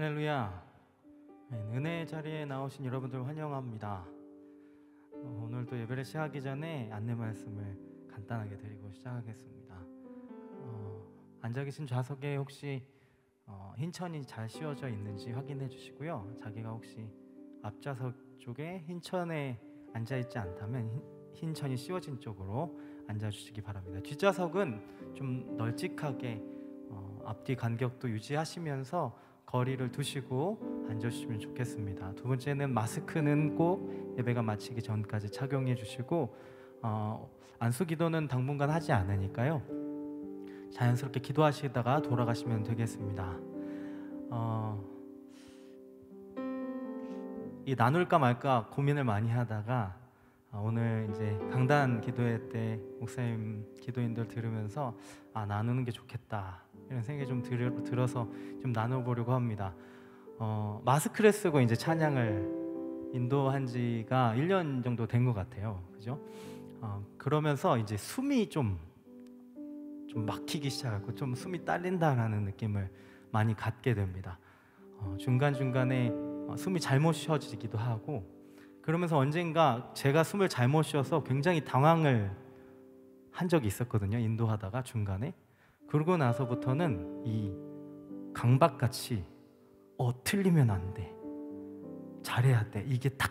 할렐루야. 은혜의 자리에 나오신 여러분들 환영합니다. 오늘도 예배를 시작하기 전에 안내 말씀을 간단하게 드리고 시작하겠습니다. 앉아 계신 좌석에 혹시 흰 천이 잘 씌워져 있는지 확인해 주시고요. 자기가 혹시 앞좌석 쪽에 흰 천에 앉아 있지 않다면 흰 천이 씌워진 쪽으로 앉아 주시기 바랍니다. 뒷좌석은 좀 널찍하게 앞뒤 간격도 유지하시면서 거리를 두시고 앉아주시면 좋겠습니다. 두 번째는 마스크는 꼭 예배가 마치기 전까지 착용해 주시고 안수 기도는 당분간 하지 않으니까요, 자연스럽게 기도하시다가 돌아가시면 되겠습니다. 이 나눌까 말까 고민을 많이 하다가 오늘 이제 강단 기도회 때 목사님 기도인들 들으면서 나누는 게 좋겠다 이런 생각이 좀 들어서 좀 나눠보려고 합니다. 마스크를 쓰고 이제 찬양을 인도한 지가 1년 정도 된 것 같아요. 그죠? 그러면서 이제 숨이 좀 막히기 시작하고 좀 숨이 딸린다라는 느낌을 많이 갖게 됩니다. 중간중간에 숨이 잘못 쉬어지기도 하고, 그러면서 언젠가 제가 숨을 잘못 쉬어서 굉장히 당황을 한 적이 있었거든요. 인도하다가 중간에. 그러고 나서부터는 이 강박같이 틀리면 안 돼, 잘해야 돼, 이게 딱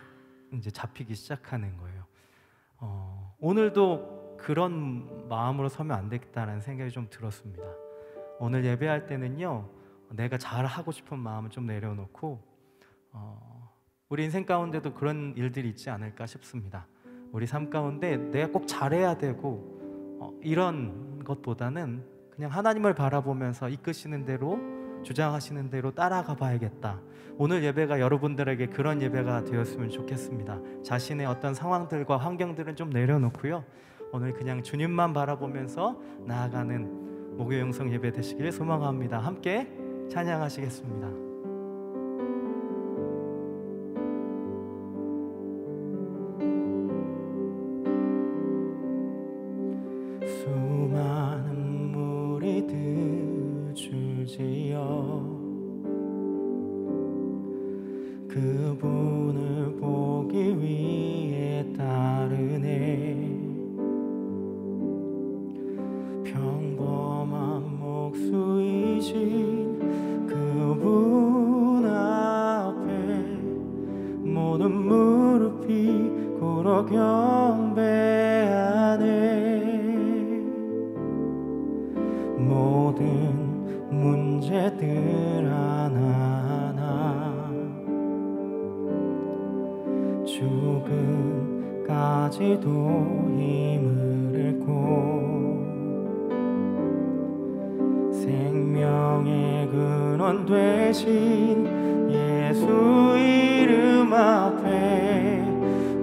이제 잡히기 시작하는 거예요. 오늘도 그런 마음으로 서면 안 되겠다라는 생각이 좀 들었습니다. 오늘 예배할 때는요, 내가 잘하고 싶은 마음을 좀 내려놓고 우리 인생 가운데도 그런 일들이 있지 않을까 싶습니다. 우리 삶 가운데 내가 꼭 잘해야 되고 이런 것보다는 그냥 하나님을 바라보면서 이끄시는 대로, 주장하시는 대로 따라가 봐야겠다. 오늘 예배가 여러분들에게 그런 예배가 되었으면 좋겠습니다. 자신의 어떤 상황들과 환경들은 좀 내려놓고요, 오늘 그냥 주님만 바라보면서 나아가는 목요 영성 예배 되시길 소망합니다. 함께 찬양하시겠습니다. 그분을 보기 위해 따르네. 평범한 목수이신 그분 앞에 모든 무릎이 꿇어 경배하네. 모든 문제들 하나하나 죽음까지도 힘을 잃고 생명의 근원 되신 예수 이름 앞에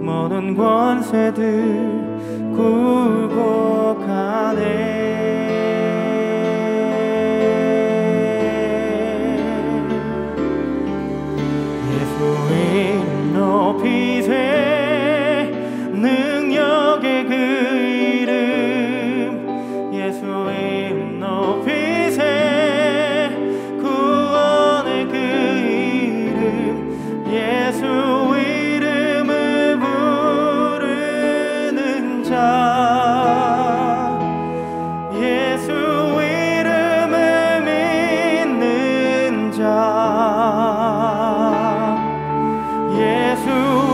모든 권세들 굴복하네. 높이세 능력의 그 이름, 예수 이름 높이세 구원의 그 이름, 예수 이름을 부르는 자, 예수 이름을 믿는 자, 예수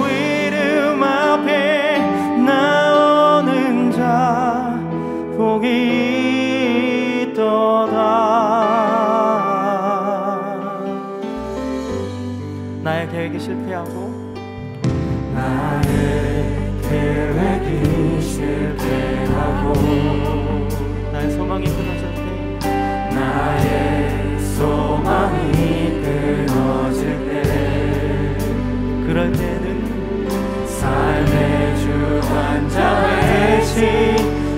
이름 앞에 나오는 자 복이 있도다. 나의 계획이 실패하고 나의 계획이 실패하고 나의 소망이 끊어질 때, 나의 소망이 끊어질 때, 그럴 때는 삶의 주관자 되신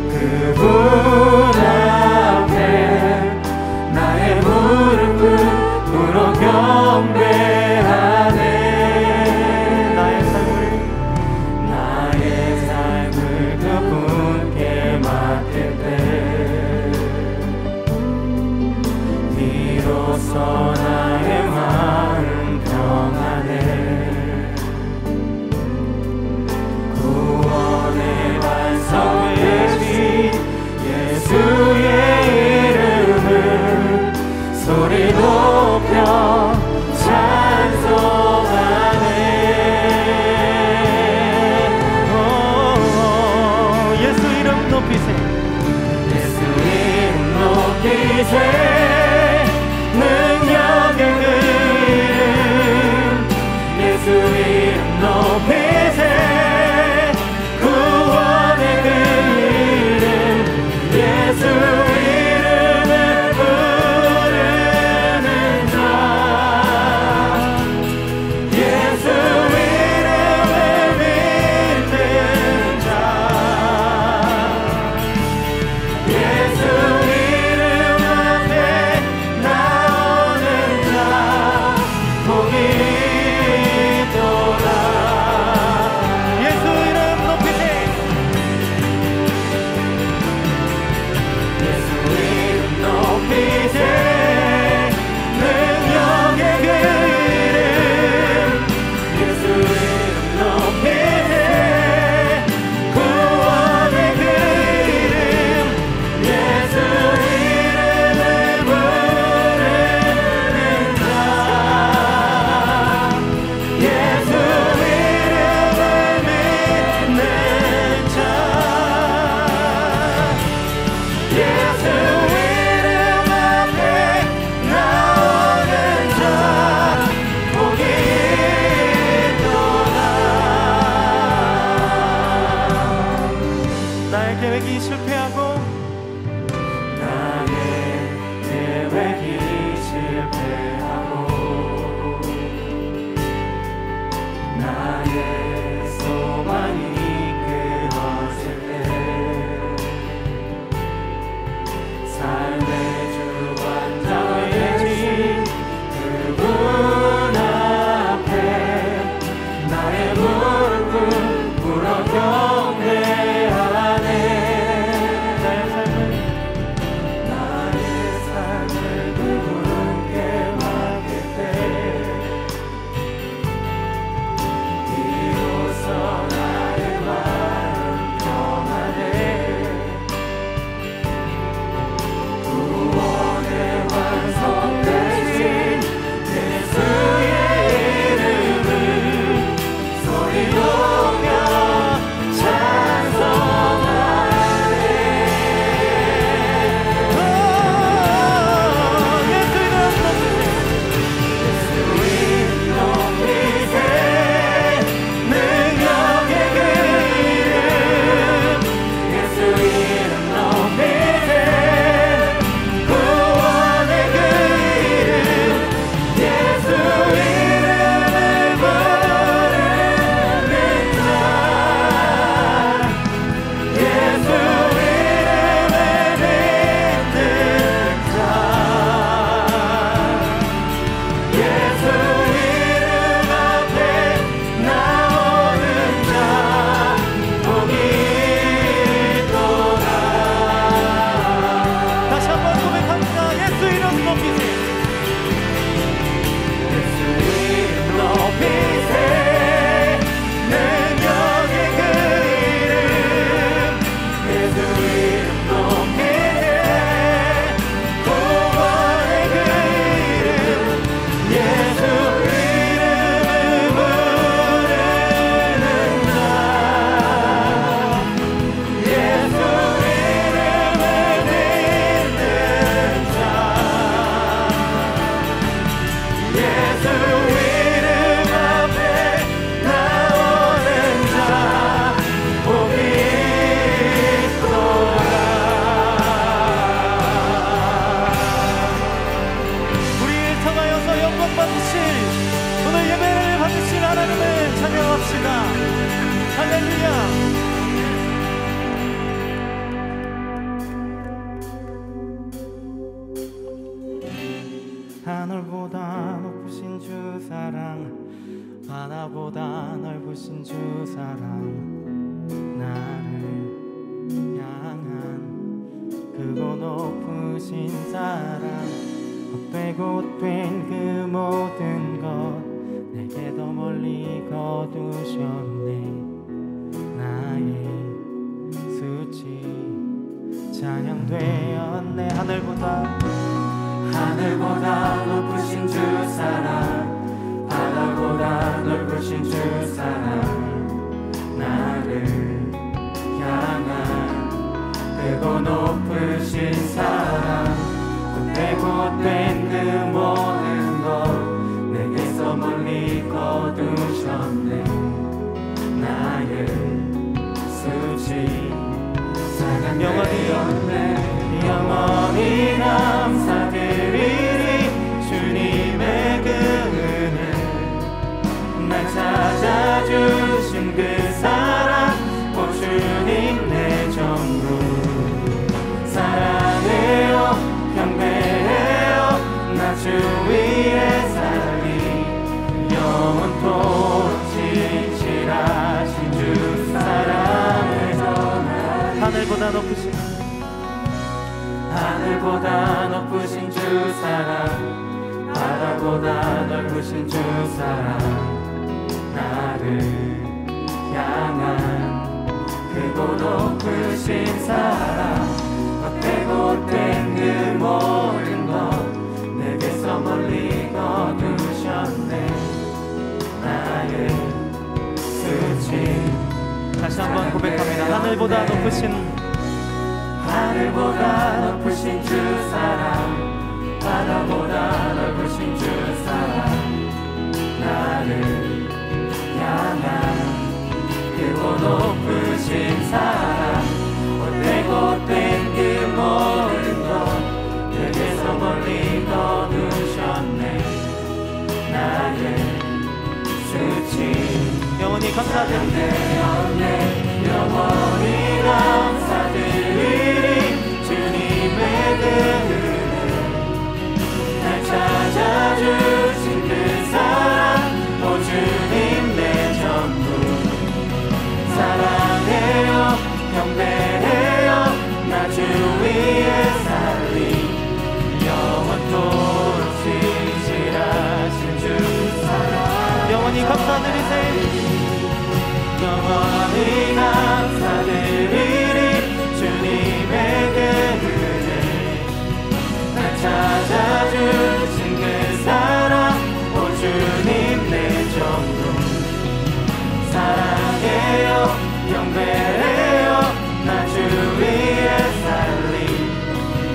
그분 앞에 나의 무릎을 꿇어 경배하네. 나의 삶을 그분께 맡길 때 비로소 나의 마음 받으실, 오늘 예배를 받으실 하나님을 찬양합시다. 할렐루야. 하늘보다 높으신 주 사랑, 바다보다 넓으신 주 사랑, 나를 향한 크고 높으신 사랑, 헛되고 된 그 모든 것 내게 더 멀리 거두셨네. 나의 수치 찬양되었네. 하늘보다 높으신 주 사랑, 바다보다 넓으신 주 사랑, 나를 향한 크고 높으신 사랑, 헛되고 된 그 모든 것 내게서 멀리 거두셨네. 나의 수치 찬양되었네. 영원히 감사드리리 주님의 그 은혜, 날 찾아주신 그 사랑, 오 주님 내 전부. 사랑해요 경배해요 나 주 위에 살리, 영원토록 진실하신 주 사랑을 전하리. 하늘보다 높으신 주 사랑, 바다보다 넓으신 주 사랑, 나를 향한 크고 높으신 사랑, 헛되고 된 그 모든 것 내게서 멀리 거두셨네. 나의 수치 다시 한번 고백합니다. 하늘보다 높으신 주 사랑, 바다보다 넓으신 주 사랑, 나를 향한 크고 높으신 사랑, 헛되고 된 그 모든 것 내게서 멀리 거두셨네. 나의 수치 영원히 감사드리네. 영원히 감사드리리 주님의 그 은혜, 날 찾아주신 그 사랑, 오 주님 내 전부. 사랑해요 경배해요 나 주 위에 살리, 영원토록 진실하신 주 사랑. 영원히 감사드리세요. 영원히 감사드리리 주님의 그 은혜, 날 찾아주신 그 사랑, 오 주님 내 전부. 사랑해요 경배해요 나 주 위에 살리,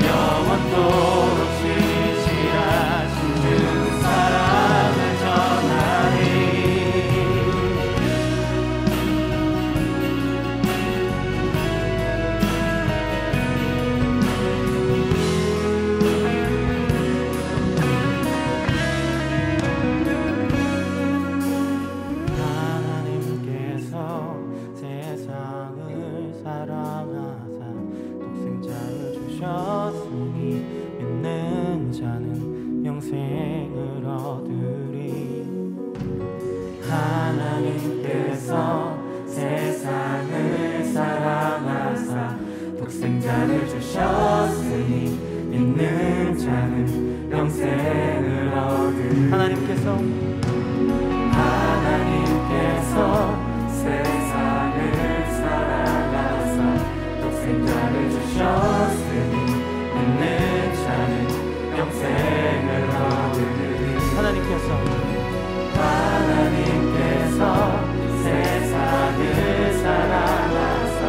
영원토록 진실하신 주 사랑을 전하리. 하나님께서 세상을 사랑하사 독생자를 주셨으니 믿는 자는 영생을 얻으리. 하나님께서 세상을 사랑하사 독생자를 주셨으니 믿는 자는 영생을 얻으리. 하나님께서 세상을 사랑하사 독생자를 주셨으니 믿는 자는 영생을 얻으리. 하나님께서 세상을 사랑하사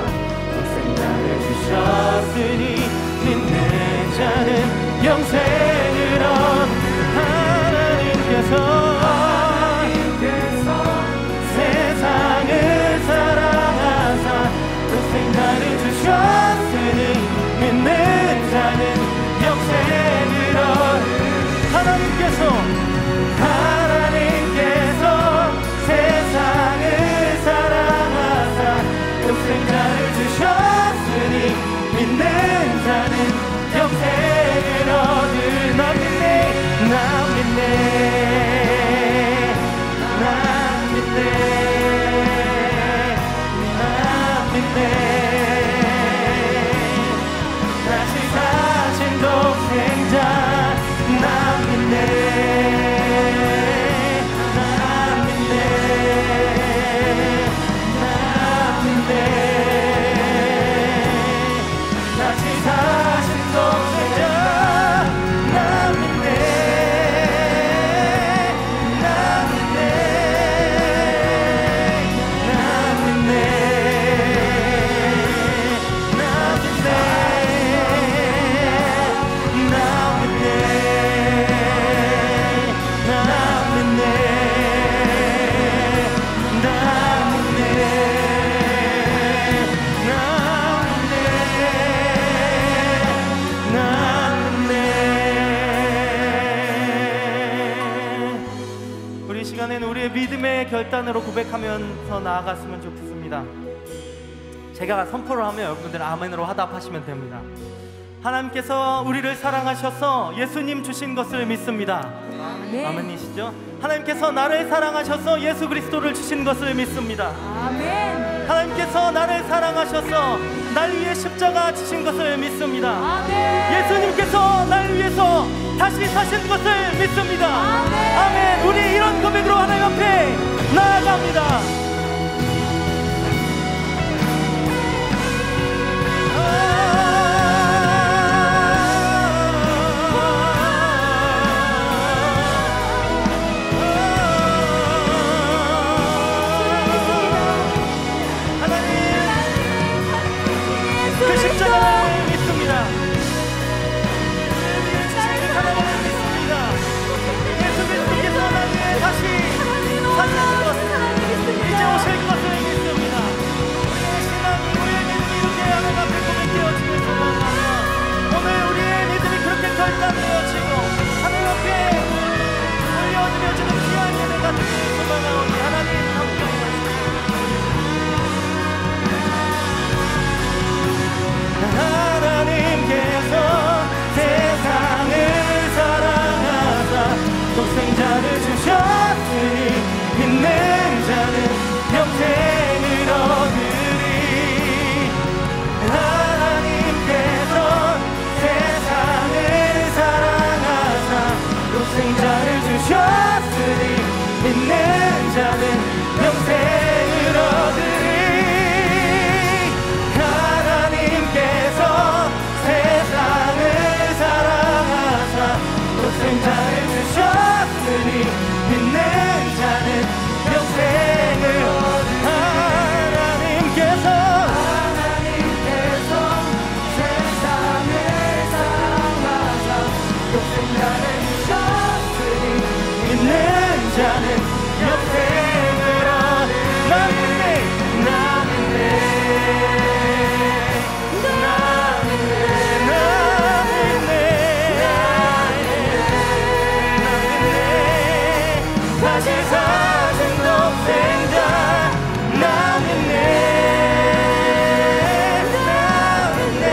독생자를 주셨으니 믿는 자는 영생을 얻으리. 하나님께서 시간에는 우리의 믿음의 결단으로 고백하면서 나아갔으면 좋겠습니다. 제가 선포를 하면 여러분들 아멘으로 화답하시면 됩니다. 하나님께서 우리를 사랑하셔서 예수님 주신 것을 믿습니다. 아멘. 아멘이시죠? 하나님께서 나를 사랑하셔서 예수 그리스도를 주신 것을 믿습니다. 아멘. 하나님께서 나를 사랑하셔서 날 위해 십자가 지신 것을 믿습니다. 아멘. 예수님께서 날 위해서 다시 사신 것을 믿습니다. 아멘. 아멘. 우리 이런 고백으로 하나님 앞에 나아갑니다. 그 십자가를 믿습니다. 주신 사랑을 믿습니다. 예수 그리스도께서 나를 다시 사신 것, 이제 오실 것을 믿습니다. 우리의 신앙이, 우리의 믿음이 이렇게 하나님 앞에 고백되어지길 소망하며 오늘 우리의 믿음이 그렇게 결단되어지고 하나님 앞에 올려드려지는 귀한 예배가 되기를 소망하오니 하나님 함께 하시옵소서. 하나님께서 세상을 사랑하사 독생자를 주셨으니 믿는 자는 영생을 얻으리. 하나님께서 세상을 사랑하사 독생자를 주셨으니 믿는 자는 영생을 얻으리. 세상을 사랑하사 독생자를 주셨으니 믿는 자는 영생을 얻으리. 하나님께서 세상을 사랑하사 독생자를 주셨으니 믿는 자는 영생을 얻으리. 나 믿네. 다시 사신 독생자 나 믿네. 나 믿네.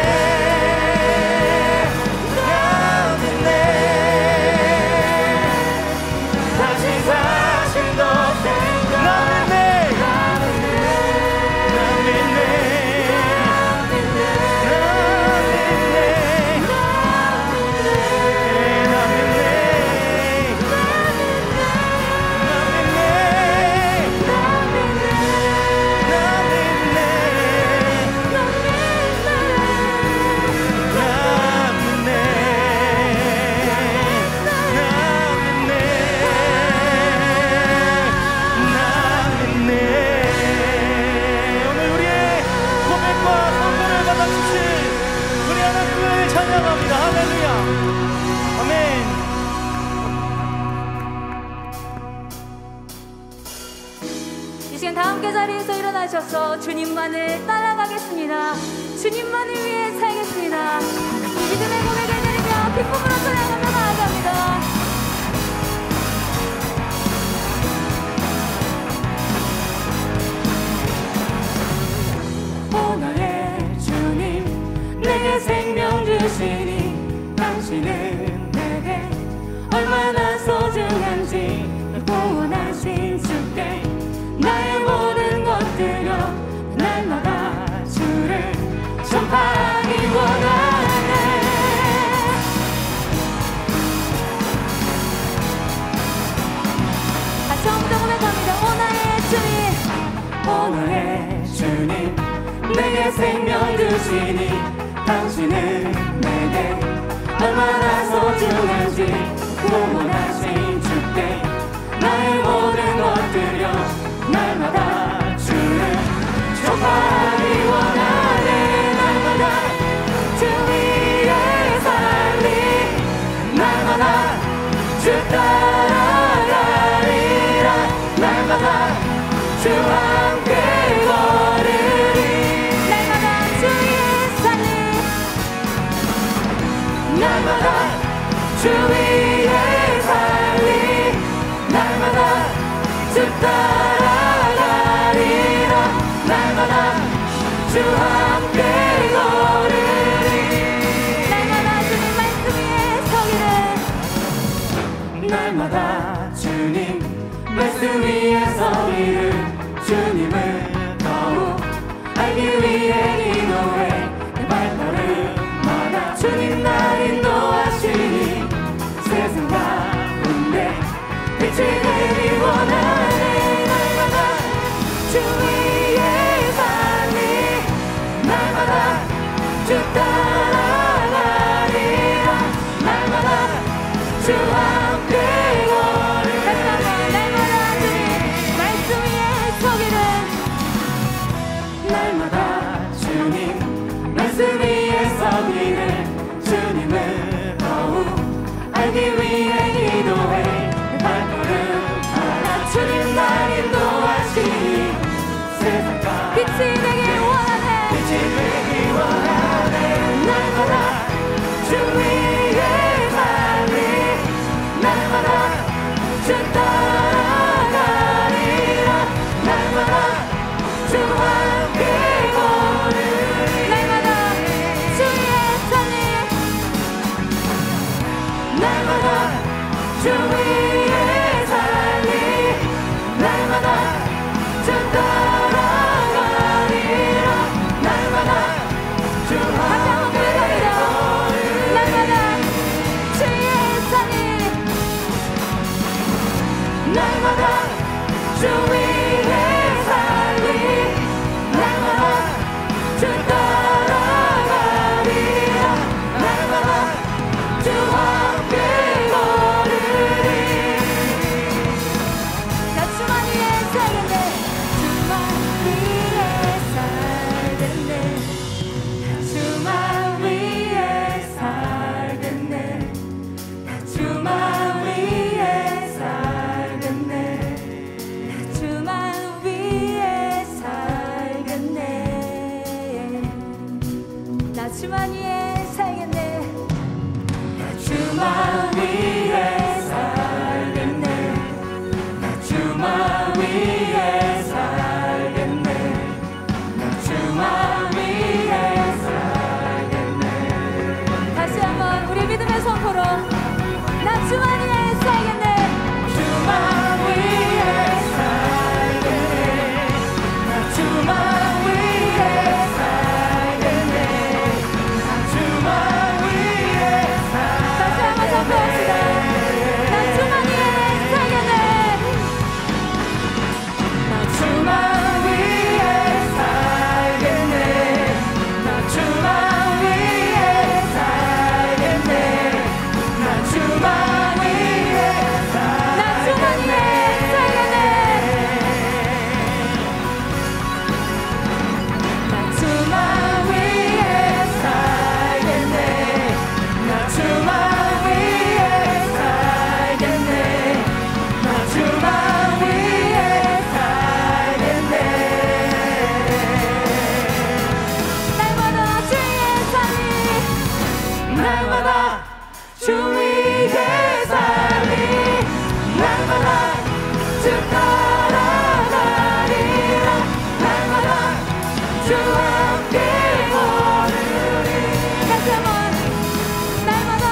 나 믿네. 다시 사신 독생자 나 믿네. 나 믿네. 나 믿네. 찬양합니다. 할렐루야. 아멘. 이 시간 다 함께 자리에서 일어나셔서 주님만을 따라가겠습니다. 주님만을 위해 살겠습니다. 믿음의 고백을 드리며 기쁨으로 찬양하며 나아갑니다. 오 나의 주님 내게 생명 주시니 당신은 내게 얼마나 소중한지 구원하신 주께 나의 모든 것 드려 날마다 주를 전파하기 원하네. 처음부터 고백합니다. 오 나의 주님, 오 나의 주님 내게 생명 주시니 당신은 내게 얼마나 소중한지 구원하신 주께 나의 모든 것 드려 날마다 주를 전파하기 원하네. 날마다 주 위에 살리 날마다 주 따라가리라. 날마다 주 함께 걸으리. 날마다 주 위에 살리 날마다 주 위에 살리 날마다 날마다 주님 말씀 위에 서기를 주님을 더욱 알기 위해 기도해 내 발걸음마다 주님 날 인도하시니 세상 가운데 빛이 되기 원하네 날마다 주 위에 살리 날마다 주 따라가리라 날마다 주 함께 걸으리 날마다 주님 말씀 위에 서기를 날마다 주님 말씀 위에 서기를 주님을 더욱 알기 위해 기도해 발걸음마다 주님 날 인도하시니 세상 가운데 빛이 되길 원하네 빛이 되기 원하네 날마다 주 위에 살리 날마다 주 따라가리라 날마다 주 함께 걸으리 날마다 주 위에 살리 날마다 주 위에 살리 날마다 주 따라가리라 날마다 주 함께 걸으리 날마다 주 위에 살리 날마다 주 위에 살리 날마다 주 따라가리라 날마다 주 함께 걸으리 나 주만 위해 살겠네 주만 위해 살겠네 주만 위해 살겠네 나 주만 위해 살겠네 주만 위해 살겠네 나 주만 위해 살겠네 주만 위해 살겠네 나 주만 위해 살겠네 나 주만 위해 살겠네 다시 한번 우리 믿음의 선포로 나 주만 위해 살겠네 주만 위해 살겠네 나 주만 위해 살겠네 나 주만 위해 다시 한번 선포합시다 나 주만 위해 살겠네 나 주만 위해 살겠네 나 주만 위해 살겠네 나 주만 위해 나 주만 위해 살겠네 나 주만 위해 살겠네 나 주만 위해 살겠네 나 주만 위해 살겠네 날마다 주 위해 살리 날마다 주 위에 살리 날마다 주 따라가리라 날마다 주 함께 걸으리 다시 한번 날마다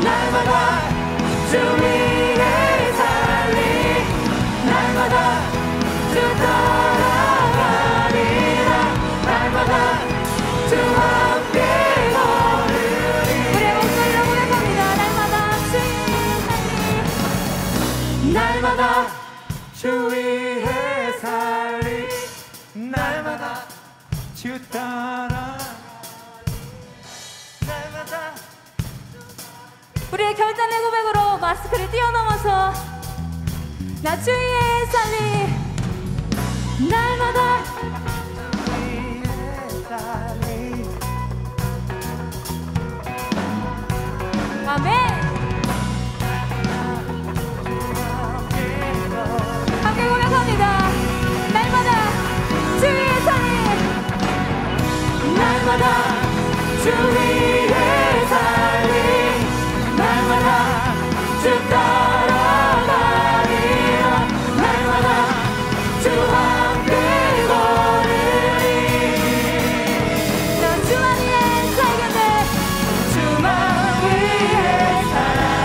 날마다 주 위에 살리 날마다 주 따라가리라 날마다 주 함께 걸으리 우리의 목소리로 고백합니다 날마다 주 위해 살리 날마다 주 위에 살리 날마다 주 따라 날마다 우리의 결단의 고백으로 마스크를 뛰어넘어서 나 주 위해 살리 날마다 위에 살리 아멘 함께 고백합니다 날마다 주 위해 살리 날마다 주 위에 살리 날마다 주 따라가리라 날마다 주 함께 걸으리 나 주만 위해 살겠네 주만 위해 살리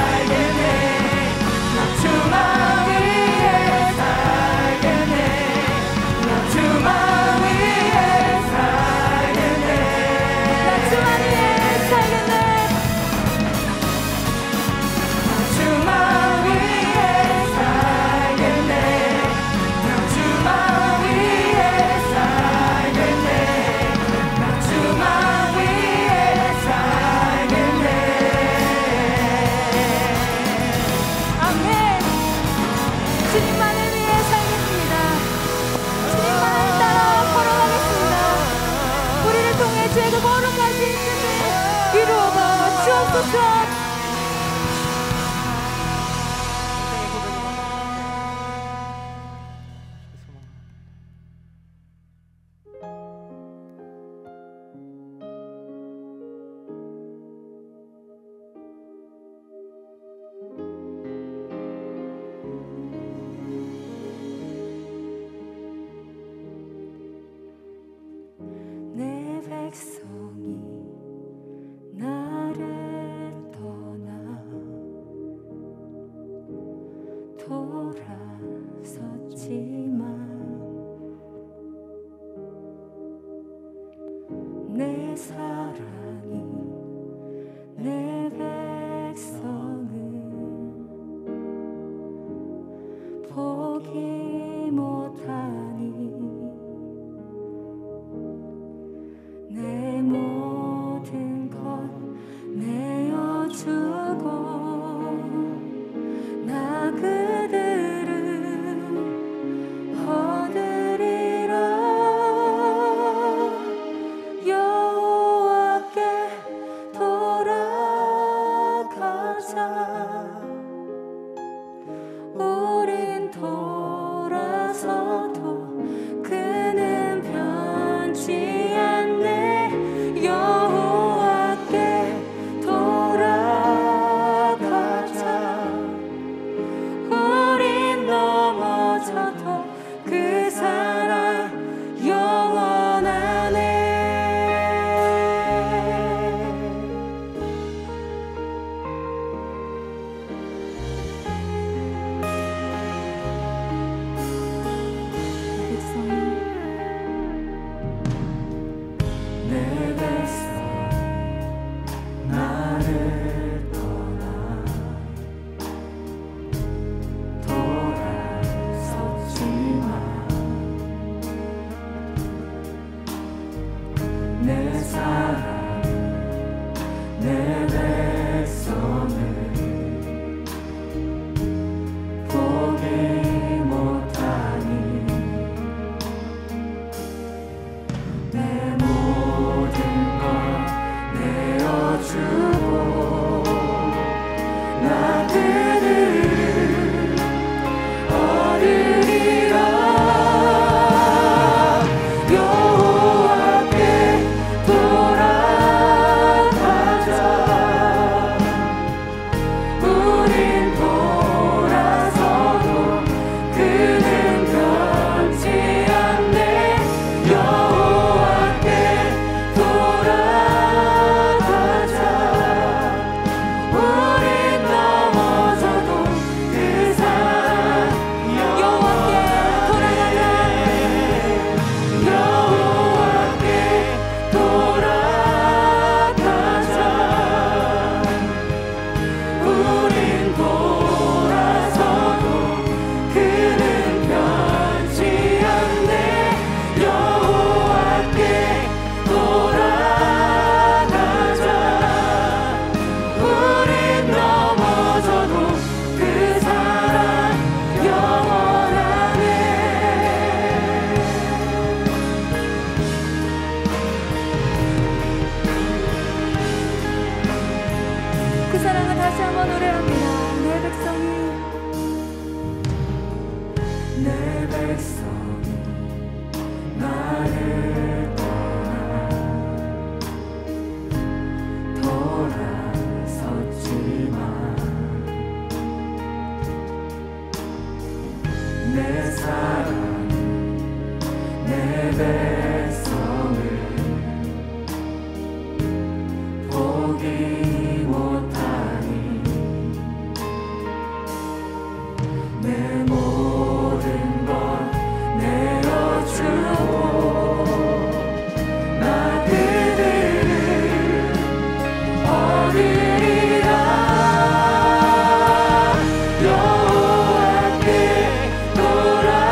돌아섰지만 내 사랑이 내 백성을 포기 못하니 내 모든 것 내어주고 나 그들을 얻으리라. 여호와께 돌아가자. 우린 돌아서도 그는 변치 않네. 여호와께 돌아가자. 우린 넘어져도 그 사랑 영원하네. 내 백성 나를 떠나 돌아섰지만 내 사랑 내 백성을 포기 못하니 내 모든 것 내어주고 나 그들을 얻으리라. 여호와께 돌아가자. 우린 돌아서도 그는 변치 않네. 여호와께 돌아가자. 우린 넘어져도 그 사랑 여호와께 돌아가자. 여호와께 돌아가자. 우린 돌아서도 그는 변치 않네. 여호와께 돌아가자. 우린 넘어져도 그 사랑 영원하네. 그 사랑을 다시 한번 노래합니다. 내 백성이 나를 떠나 돌아섰지만 내 사랑 내 백성을 포기 못하니 내 모든 것 내어주고 나 그들을 얻으리라. 여호와께 돌아가자.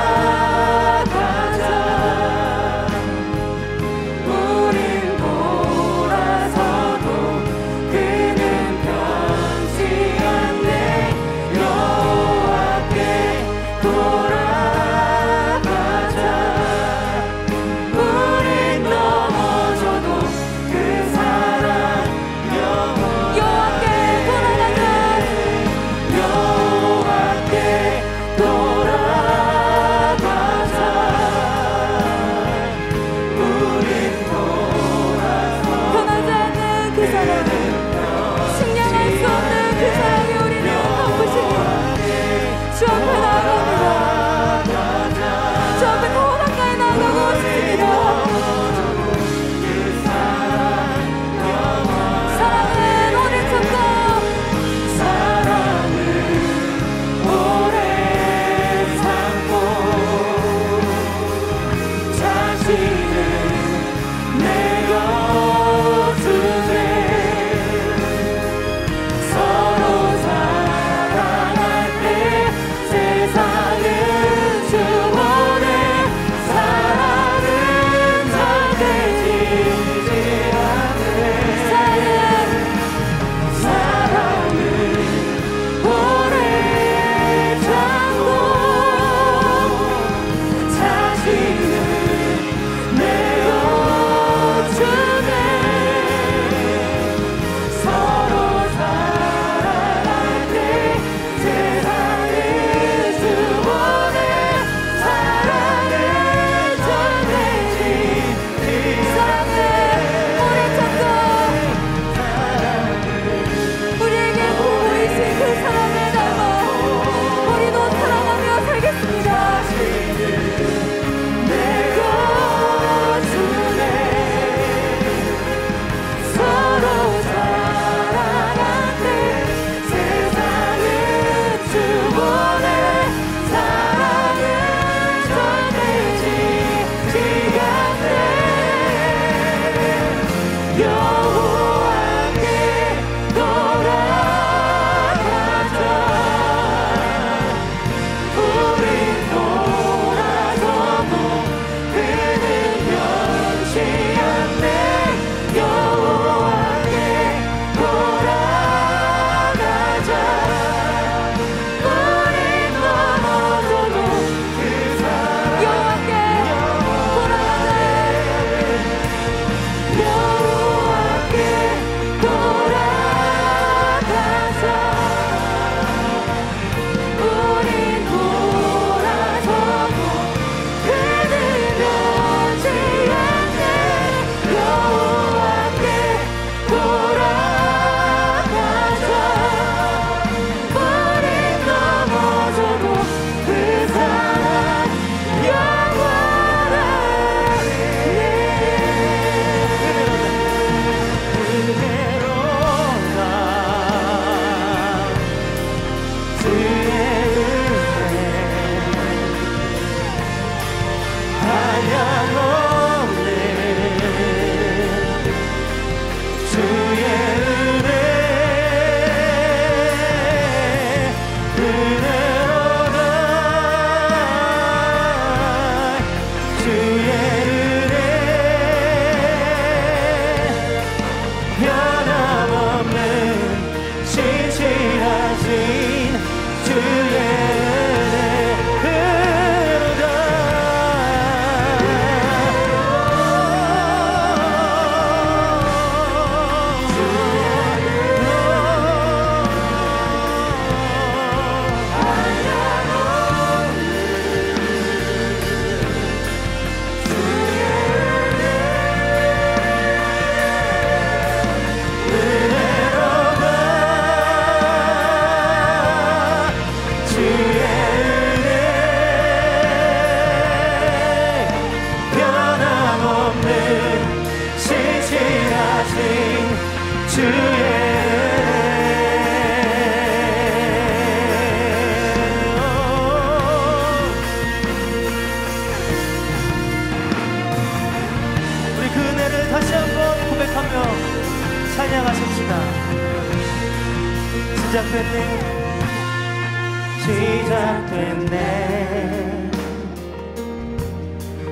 시작됐네.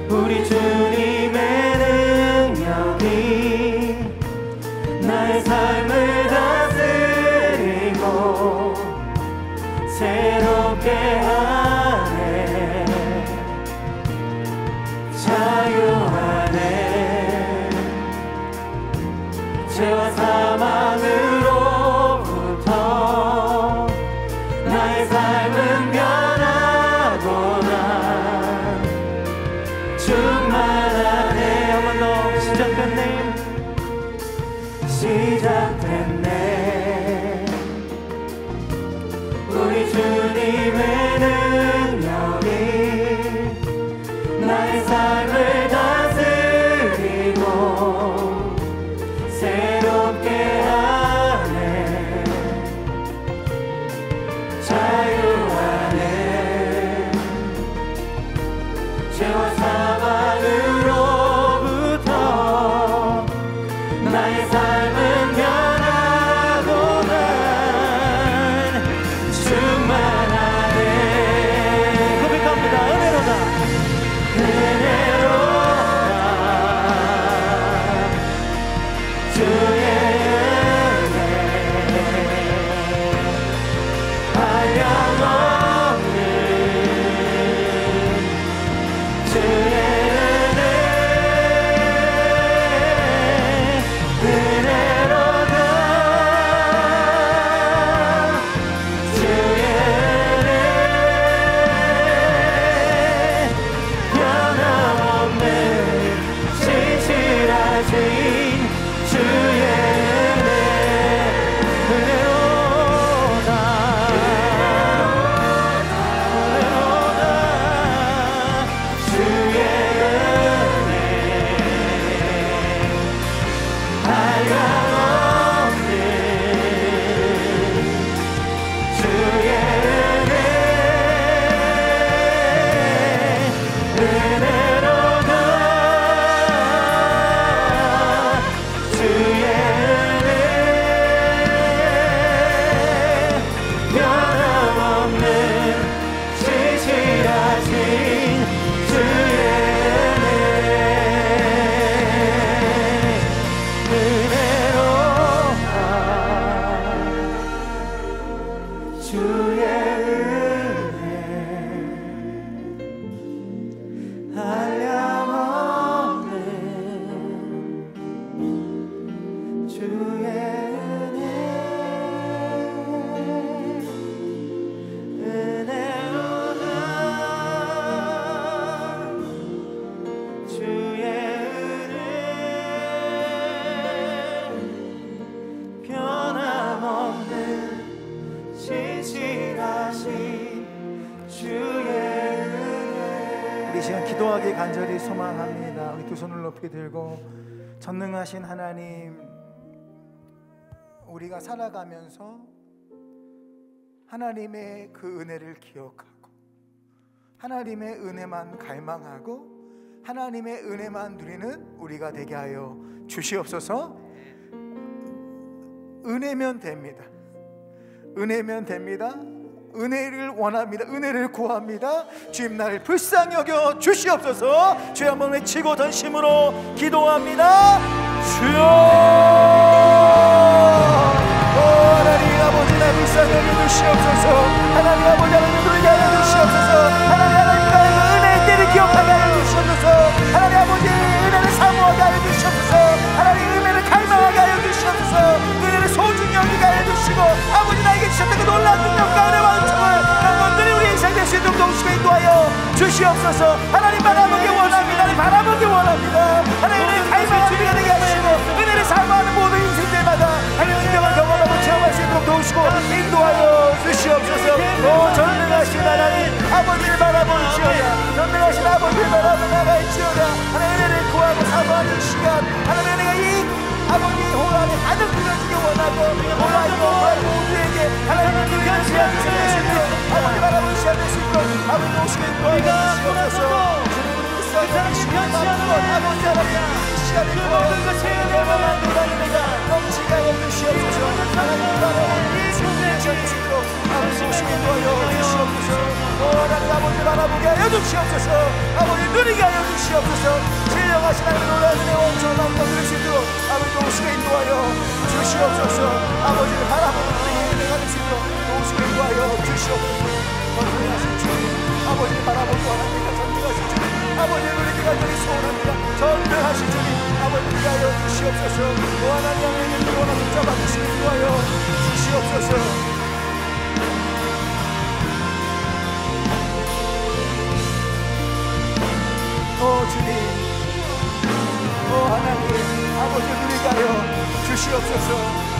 우리 주님의 능력이 나의 삶을 다스리고 새롭게 하네. 자유하네. 죄와 사망으로부터 나의 삶은 변하고 난 충만하네. 한 번 더. 시작됐네. 우리 주님의 능력이 나의 삶을 다스리고 새롭게 하네. 자유하네. 죄와 사망으로부터 나의 삶은 변하고 난 충만하네. 고백합니다. 은혜로다. 주의 은혜 한량없는 주의 은혜 은혜로다. 주의 은혜 변함없는 신실하신 주의 은혜 은혜로다. 은혜로다. 주의 은혜 한량없는 주의 은혜 은혜로다. 주의 은혜 변함없는 신실하신 주의 은혜 은혜로다. 주의 은혜 한량없는 주의 은혜 은혜로다. 주의 은혜 변함없는 신실하신 주의 은혜. 우리 시간 기도하기 간절히 소망합니다. 우리 두 손을 높이 들고 전능하신 하나님, 우리가 살아가면서 하나님의 그 은혜를 기억하고 하나님의 은혜만 갈망하고 하나님의 은혜만 누리는 우리가 되게 하여 주시옵소서. 은혜면 됩니다. 은혜면 됩니다. 은혜를 원합니다. 은혜를 구합니다. 주님 나를 불쌍히 여겨 주시옵소서. 주여 한번 외치고 전심으로 기도합니다. 주여, 하나님 아버지 나 불쌍히 여겨 주시옵소서. 하나님 아버지 하나님 누리게 하여 주시옵소서. 하나님 하나님과의 은혜의 때를 기억하게 하여 주시옵소서. 하나님 아버지 은혜를 사모하게 하여 주시옵소서. 하나님 은혜를 갈망하게 하여 주시옵소서. 은혜를 소중히 여기게 하여 주시고 아버지 나에게 주셨던 그 놀라운 능력과 은혜와 은총을 여러분들이 우리 인생 될 수 있도록 동시에 인도하여 주시옵소서. 하나님 바라보기 원합니다. 바라보기 원합니다. 하나님을 갈망하는 우리가 되게 하시고 은혜를 사모하는 모든 인생들마다 하나님의 능력을 경험하고 체험할 수 있도록 도우시고 인도하여 주시옵소서. 전능하신 하나님 아버지를 바라보시오라. 전능하신 아버지를 바라보나가이시오라. 하나님 은혜를 구하고 사모하는 시간, 하나님 은혜가 이 아버지 호랑이 가득 누려지기 원하고 호랑이 모두에게 하나님의 능력을 주시옵소서. 아버지 바라보는 시간 될 수 있도록 아버지 오시길 도와주시옵소서. 아버지 하나님 이 시간을 모든 것에 은혜만 만들어갑니다. 넘치게 하여 주시옵소서. 하나님 바라보는 이 순례의 시간 바라보게 하여 주시옵소서. 아버지 누리게 하여 주시옵소서. 진정하신 하나님의 놀라운 은혜와 엄청난 것들을 수 있도록 아버지 도우시고 인도하여 주시옵소서. 아버지를 바라보는 우리에게 은혜가 될 수 있도록 도우시고 인도하여 주시옵소서. 전능하신 주님, 아버지를 바라보고 하나님과 전능하신 주님, 아버지를 누리게 간절히 소원합니다. 전능하신 주님, 아버지를 위하여 주시옵소서. 또 하나님 하나님의 영원한 붙잡아 주시고 인도하여 주시옵소서. 주님, 하나님, 아버지 누리게 하여 주시옵소서.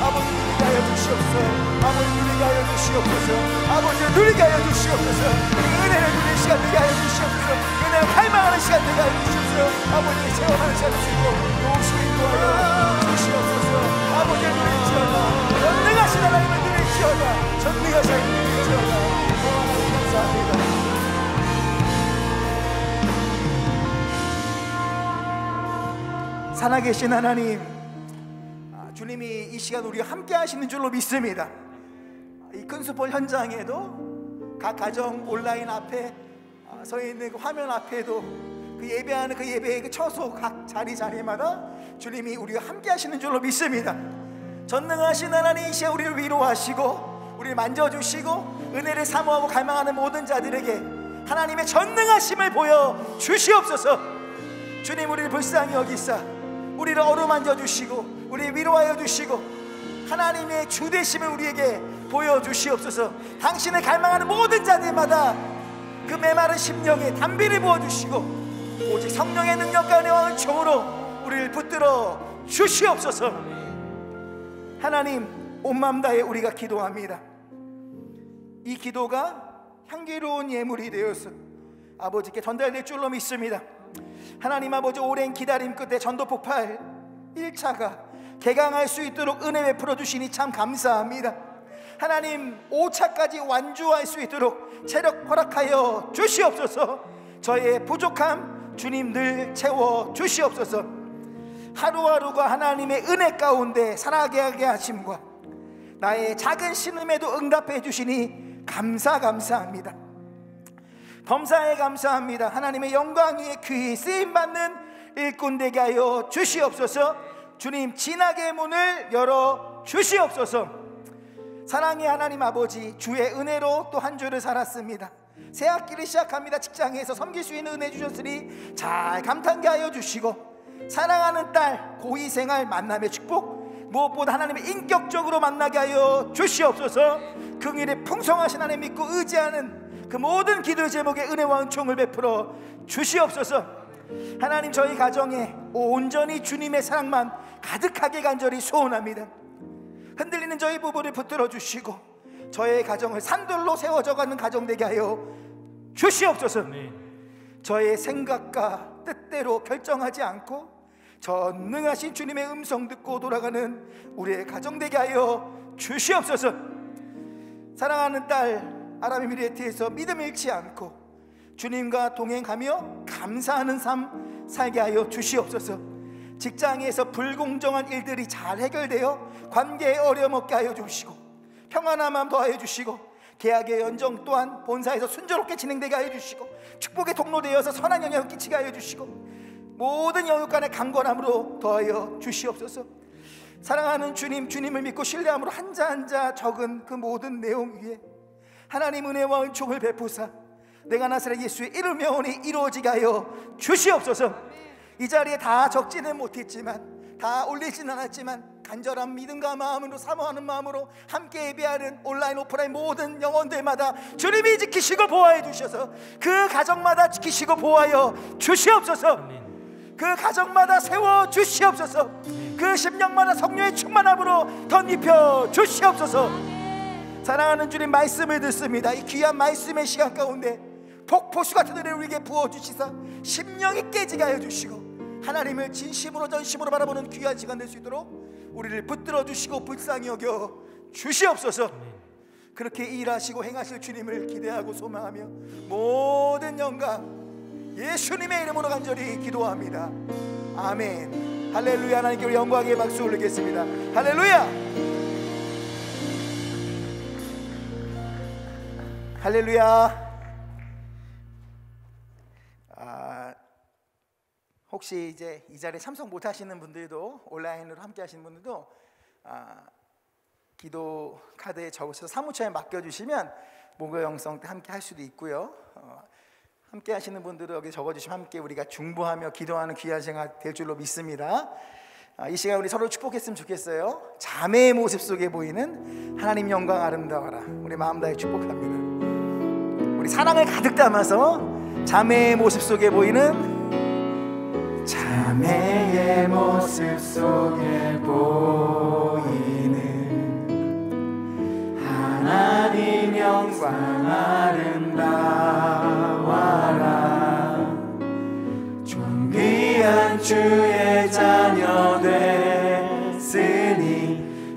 아버지 누리게 하여 주시옵소서. 아버지 누리게 하여 주시옵소서. 아버지 누리게 하여 주시옵소서. 은혜를 누리는 시간 되게 하여 주시옵소서. 은혜를 갈망하는 시간 되게 하여 주시옵소서. 아버지의 체험하는 시간 되시고 도우시고 인도하여 주시옵소서. 아버지를 누릴지어다. 전능하신 하나님을 누릴지어다. 전능하신 하나님을 누릴지어다. 하나님 감사합니다. 살아계신 하나님, 주님이 이 시간 우리와 함께 하시는 줄로 믿습니다. 이 큰 수포 현장에도 각 가정 온라인 앞에 서 있는 그 화면 앞에도 그 예배하는 그 예배의 그 처소 각 자리마다 주님이 우리와 함께 하시는 줄로 믿습니다. 전능하신 하나님, 이 시간 우리를 위로하시고 우리를 만져주시고 은혜를 사모하고 갈망하는 모든 자들에게 하나님의 전능하심을 보여 주시옵소서. 주님, 우리를 불쌍히 여기사 우리를 어루만져 주시고 우리를 위로하여 주시고 하나님의 주되심을 우리에게 보여주시옵소서. 당신을 갈망하는 모든 자들마다 그 메마른 심령에 단비를 부어주시고 오직 성령의 능력과 은혜와 은총으로 우리를 붙들어 주시옵소서. 하나님, 온 마음 다해 우리가 기도합니다. 이 기도가 향기로운 예물이 되어서 아버지께 전달될 줄로 믿습니다. 하나님 아버지, 오랜 기다림 끝에 전도폭발 1차가 개강할 수 있도록 은혜 베풀어 주시니 참 감사합니다. 하나님, 5차까지 완주할 수 있도록 체력 허락하여 주시옵소서. 저의 부족함 주님 늘 채워 주시옵소서. 하루하루가 하나님의 은혜 가운데 살아가게 하심과 나의 작은 신음에도 응답해 주시니 감사합니다. 범사에 감사합니다. 하나님의 영광 위에 귀히 쓰임받는 일꾼 되게 하여 주시옵소서. 주님, 진하게 문을 열어 주시옵소서. 사랑의 하나님 아버지, 주의 은혜로 또 한 주를 살았습니다. 새 학기를 시작합니다. 직장에서 섬길 수 있는 은혜 주셨으니 잘 감탄케 하여 주시고 사랑하는 딸 고위생활 만남의 축복, 무엇보다 하나님의 인격적으로 만나게 하여 주시옵소서. 긍휼에 풍성하신 하나님 믿고 의지하는 그 모든 기도의 제목에 은혜와 은총을 베풀어 주시옵소서. 하나님, 저희 가정에 온전히 주님의 사랑만 가득하게 간절히 소원합니다. 흔들리는 저희 부부를 붙들어 주시고 저의 가정을 산돌로 세워져가는 가정 되게 하여 주시옵소서. 저의 생각과 뜻대로 결정하지 않고 전능하신 주님의 음성 듣고 돌아가는 우리의 가정 되게 하여 주시옵소서. 사랑하는 딸 아랍에미리트에서 믿음 잃지 않고 주님과 동행하며 감사하는 삶 살게 하여 주시옵소서. 직장에서 불공정한 일들이 잘 해결되어 관계에 어려움 없게 하여 주시고 평안한 마음 더하여 주시고 계약의 연정 또한 본사에서 순조롭게 진행되게 하여 주시고 축복의 통로되어서 선한 영향을 끼치게 하여 주시고 모든 영역 간의 강건함으로 더하여 주시옵소서. 사랑하는 주님, 주님을 믿고 신뢰함으로 한자 한자 적은 그 모든 내용 위에 하나님 은혜와 은총을 베푸사 내가 나사렛 예수의 이름 명언이 이루어지게 하여 주시옵소서. 이 자리에 다 적지는 못했지만 다 올리지는 않았지만 간절한 믿음과 마음으로 사모하는 마음으로 함께 예배하는 온라인 오프라인 모든 영혼들마다 주님이 지키시고 보호해 주셔서 그 가정마다 지키시고 보호하여 주시옵소서. 그 가정마다 세워 주시옵소서. 그 심령마다 성령의 충만함으로 덧입혀 주시옵소서. 사랑하는 주님, 말씀을 듣습니다. 이 귀한 말씀의 시간 가운데 폭포수 같은 은혜를 우리에게 부어주시사 심령이 깨지게 하여 주시고 하나님을 진심으로 전심으로 바라보는 귀한 시간 될 수 있도록 우리를 붙들어 주시고 불쌍히 여겨 주시옵소서. 그렇게 일하시고 행하실 주님을 기대하고 소망하며 모든 영광 예수님의 이름으로 간절히 기도합니다. 아멘. 할렐루야. 하나님께 영광의 박수 올리겠습니다. 할렐루야. 할렐루야. 혹시 이제 이 자리에 참석 못 하시는 분들도, 온라인으로 함께 하시는 분들도 기도 카드에 적으셔서 사무처에 맡겨주시면 목요 영성 때 함께 할 수도 있고요. 함께 하시는 분들도 여기 적어주시면 함께 우리가 중보하며 기도하는 귀한 시간 될 줄로 믿습니다. 이 시간 우리 서로 축복했으면 좋겠어요. 자매의 모습 속에 보이는 하나님 영광 아름다워라. 우리 마음 다해 축복합니다. 우리 사랑을 가득 담아서 자매의 모습 속에 보이는, 자매의 모습 속에 보이는 하나님 영광 아름다워라. 존귀한 주의 자녀 됐으니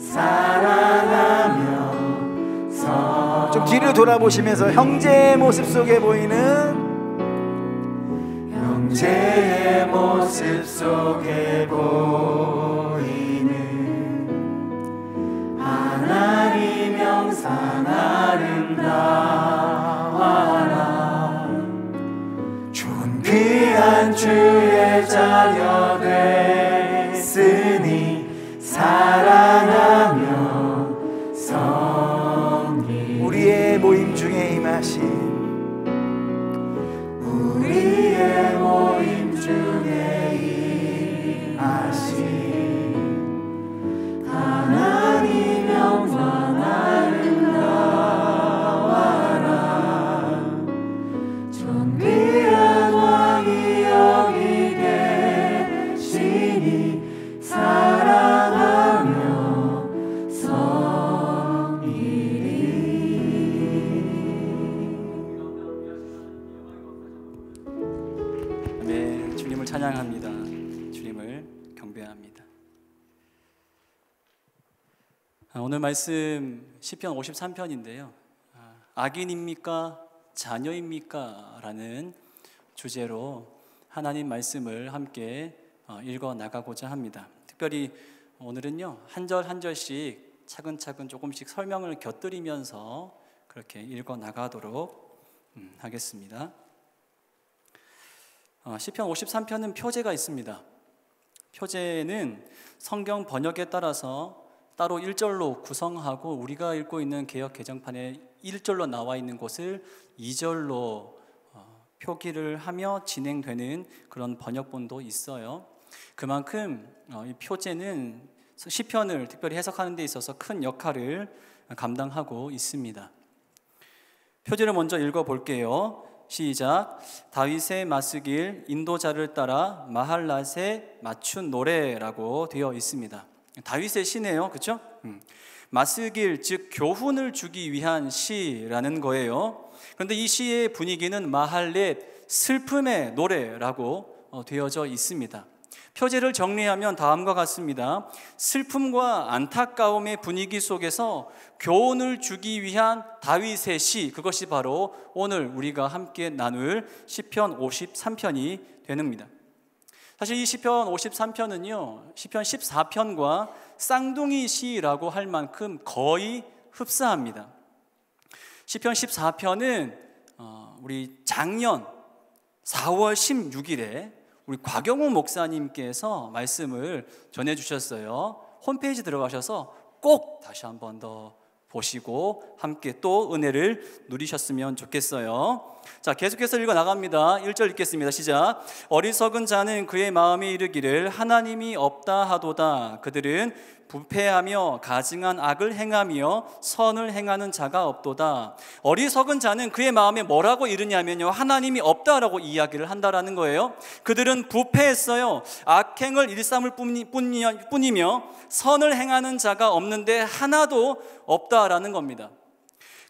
사랑하며 좀 뒤로 돌아보시면서 형제의 모습 속에 보이는, 형제의 모습 속에 보이는 하나님 영상 아름다워라. 존귀한 주의 자녀 됐으니 사랑하며 섬기. 우리의 모임 중에 임하신, 우리의 모임 중에 임하신 하나님 영광 아름다워라. 존귀한 왕이 여기 계시니 사랑하며 섬기리. 네, 주님을 찬양합니다. 주님을 경배합니다. 오늘 말씀 시편 53편인데요. 악인입니까? 자녀입니까? 라는 주제로 하나님 말씀을 함께 읽어 나가고자 합니다. 특별히 오늘은요, 한 절 한 절씩 차근차근 조금씩 설명을 곁들이면서 그렇게 읽어 나가도록 하겠습니다. 시편 53편은 표제가 있습니다. 표제는 성경 번역에 따라서 따로 1절로 구성하고, 우리가 읽고 있는 개역 개정판에 1절로 나와 있는 곳을 2절로 표기를 하며 진행되는 그런 번역본도 있어요. 그만큼 이 표제는 시편을 특별히 해석하는 데 있어서 큰 역할을 감당하고 있습니다. 표제를 먼저 읽어볼게요. 시작. 다윗의 맞쓰길 인도자를 따라 마할랏에 맞춘 노래라고 되어 있습니다. 다윗의 시네요, 그렇죠? 맞쓰길, 즉 교훈을 주기 위한 시라는 거예요. 그런데 이 시의 분위기는 마할렛, 슬픔의 노래라고 되어져 있습니다. 표제를 정리하면 다음과 같습니다. 슬픔과 안타까움의 분위기 속에서 교훈을 주기 위한 다윗의 시, 그것이 바로 오늘 우리가 함께 나눌 시편 53편이 되는입니다. 사실 이 시편 53편은요, 시편 14편과 쌍둥이 시라고 할 만큼 거의 흡사합니다. 시편 14편은 우리 작년 4월 16일에 우리 곽영우 목사님께서 말씀을 전해주셨어요. 홈페이지 들어가셔서 꼭 다시 한 번 더 보시고 함께 또 은혜를 누리셨으면 좋겠어요. 자, 계속해서 읽어 나갑니다. 1절 읽겠습니다. 시작. 어리석은 자는 그의 마음에 이르기를 하나님이 없다 하도다. 그들은 부패하며 가증한 악을 행하며 선을 행하는 자가 없도다. 어리석은 자는 그의 마음에 뭐라고 이르냐면요, 하나님이 없다라고 이야기를 한다라는 거예요. 그들은 부패했어요. 악행을 일삼을 뿐이며 선을 행하는 자가 없는데 하나도 없다라는 겁니다.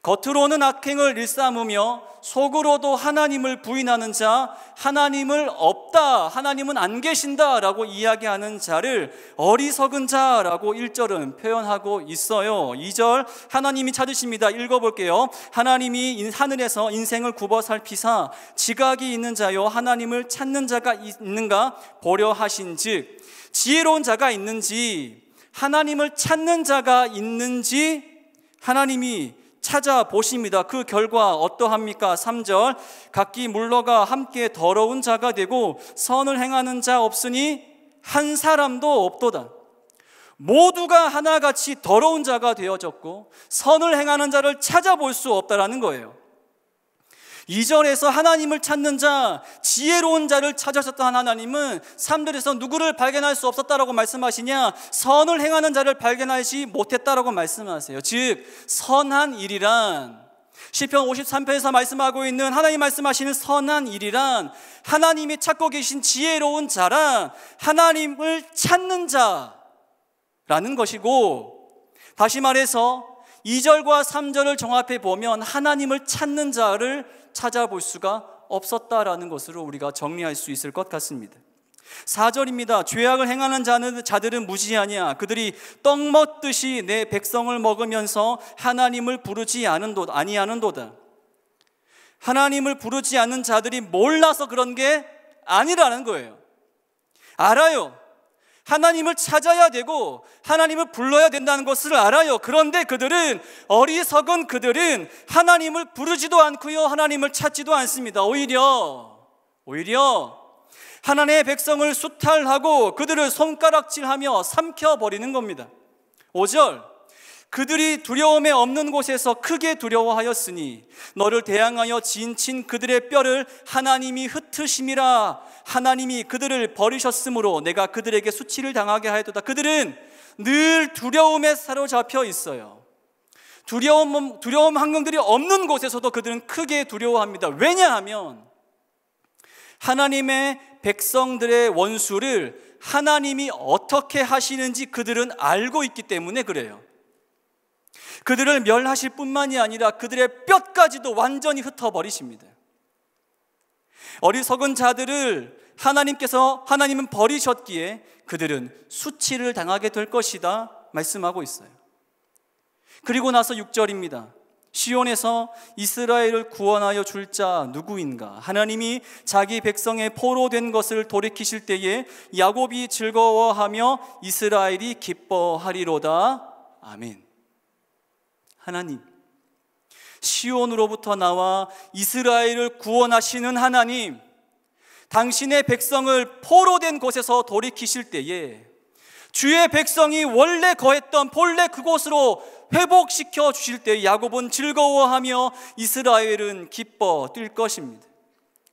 겉으로는 악행을 일삼으며 속으로도 하나님을 부인하는 자, 하나님을 없다, 하나님은 안 계신다라고 이야기하는 자를 어리석은 자라고 1절은 표현하고 있어요. 2절 하나님이 찾으십니다. 읽어볼게요. 하나님이 하늘에서 인생을 굽어 살피사 지각이 있는 자요 하나님을 찾는 자가 있는가 보려 하신즉, 지혜로운 자가 있는지 하나님을 찾는 자가 있는지 하나님이 찾아보십니다. 그 결과 어떠합니까? 3절, 각기 물러가 함께 더러운 자가 되고 선을 행하는 자 없으니 한 사람도 없도다. 모두가 하나같이 더러운 자가 되어졌고 선을 행하는 자를 찾아볼 수 없다라는 거예요. 2절에서 하나님을 찾는 자, 지혜로운 자를 찾으셨던 하나님은 3절에서 누구를 발견할 수 없었다라고 말씀하시냐? 선을 행하는 자를 발견하지 못했다라고 말씀하세요. 즉 선한 일이란, 시편 53편에서 말씀하고 있는 하나님 말씀하시는 선한 일이란, 하나님이 찾고 계신 지혜로운 자란 하나님을 찾는 자라는 것이고, 다시 말해서 2절과 3절을 종합해 보면 하나님을 찾는 자를 찾아볼 수가 없었다라는 것으로 우리가 정리할 수 있을 것 같습니다. 4절입니다. 죄악을 행하는 자들은 무지하냐? 그들이 떡 먹듯이 내 백성을 먹으면서 하나님을 부르지 아니하는도다. 하나님을 부르지 않는 자들이 몰라서 그런 게 아니라는 거예요. 알아요. 하나님을 찾아야 되고 하나님을 불러야 된다는 것을 알아요. 그런데 어리석은 그들은 하나님을 부르지도 않고요, 하나님을 찾지도 않습니다. 오히려 하나님의 백성을 수탈하고 그들을 손가락질하며 삼켜버리는 겁니다. 5절, 그들이 두려움에 없는 곳에서 크게 두려워하였으니 너를 대항하여 진친 그들의 뼈를 하나님이 흩으심이라. 하나님이 그들을 버리셨으므로 내가 그들에게 수치를 당하게 하였도다. 그들은 늘 두려움에 사로잡혀 있어요. 두려움 환경들이 없는 곳에서도 그들은 크게 두려워합니다. 왜냐하면 하나님의 백성들의 원수를 하나님이 어떻게 하시는지 그들은 알고 있기 때문에 그래요. 그들을 멸하실 뿐만이 아니라 그들의 뼈까지도 완전히 흩어버리십니다. 어리석은 자들을 하나님은 버리셨기에 그들은 수치를 당하게 될 것이다 말씀하고 있어요. 그리고 나서 6절입니다. 시온에서 이스라엘을 구원하여 줄 자 누구인가? 하나님이 자기 백성의 포로된 것을 돌이키실 때에 야곱이 즐거워하며 이스라엘이 기뻐하리로다. 아멘. 하나님, 시온으로부터 나와 이스라엘을 구원하시는 하나님, 당신의 백성을 포로된 곳에서 돌이키실 때에 주의 백성이 원래 거했던 본래 그곳으로 회복시켜 주실 때 야곱은 즐거워하며 이스라엘은 기뻐 뛸 것입니다.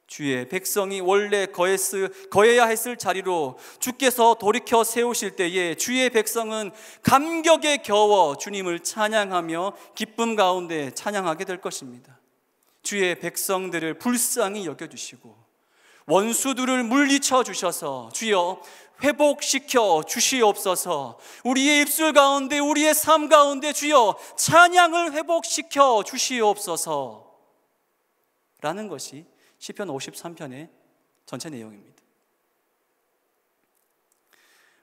주의 백성이 원래 거해야 했을 자리로 주께서 돌이켜 세우실 때에 주의 백성은 감격에 겨워 주님을 찬양하며 기쁨 가운데 찬양하게 될 것입니다. 주의 백성들을 불쌍히 여겨주시고 원수들을 물리쳐 주셔서 주여 회복시켜 주시옵소서. 우리의 입술 가운데, 우리의 삶 가운데 주여 찬양을 회복시켜 주시옵소서 라는 것이 시편 53편의 전체 내용입니다.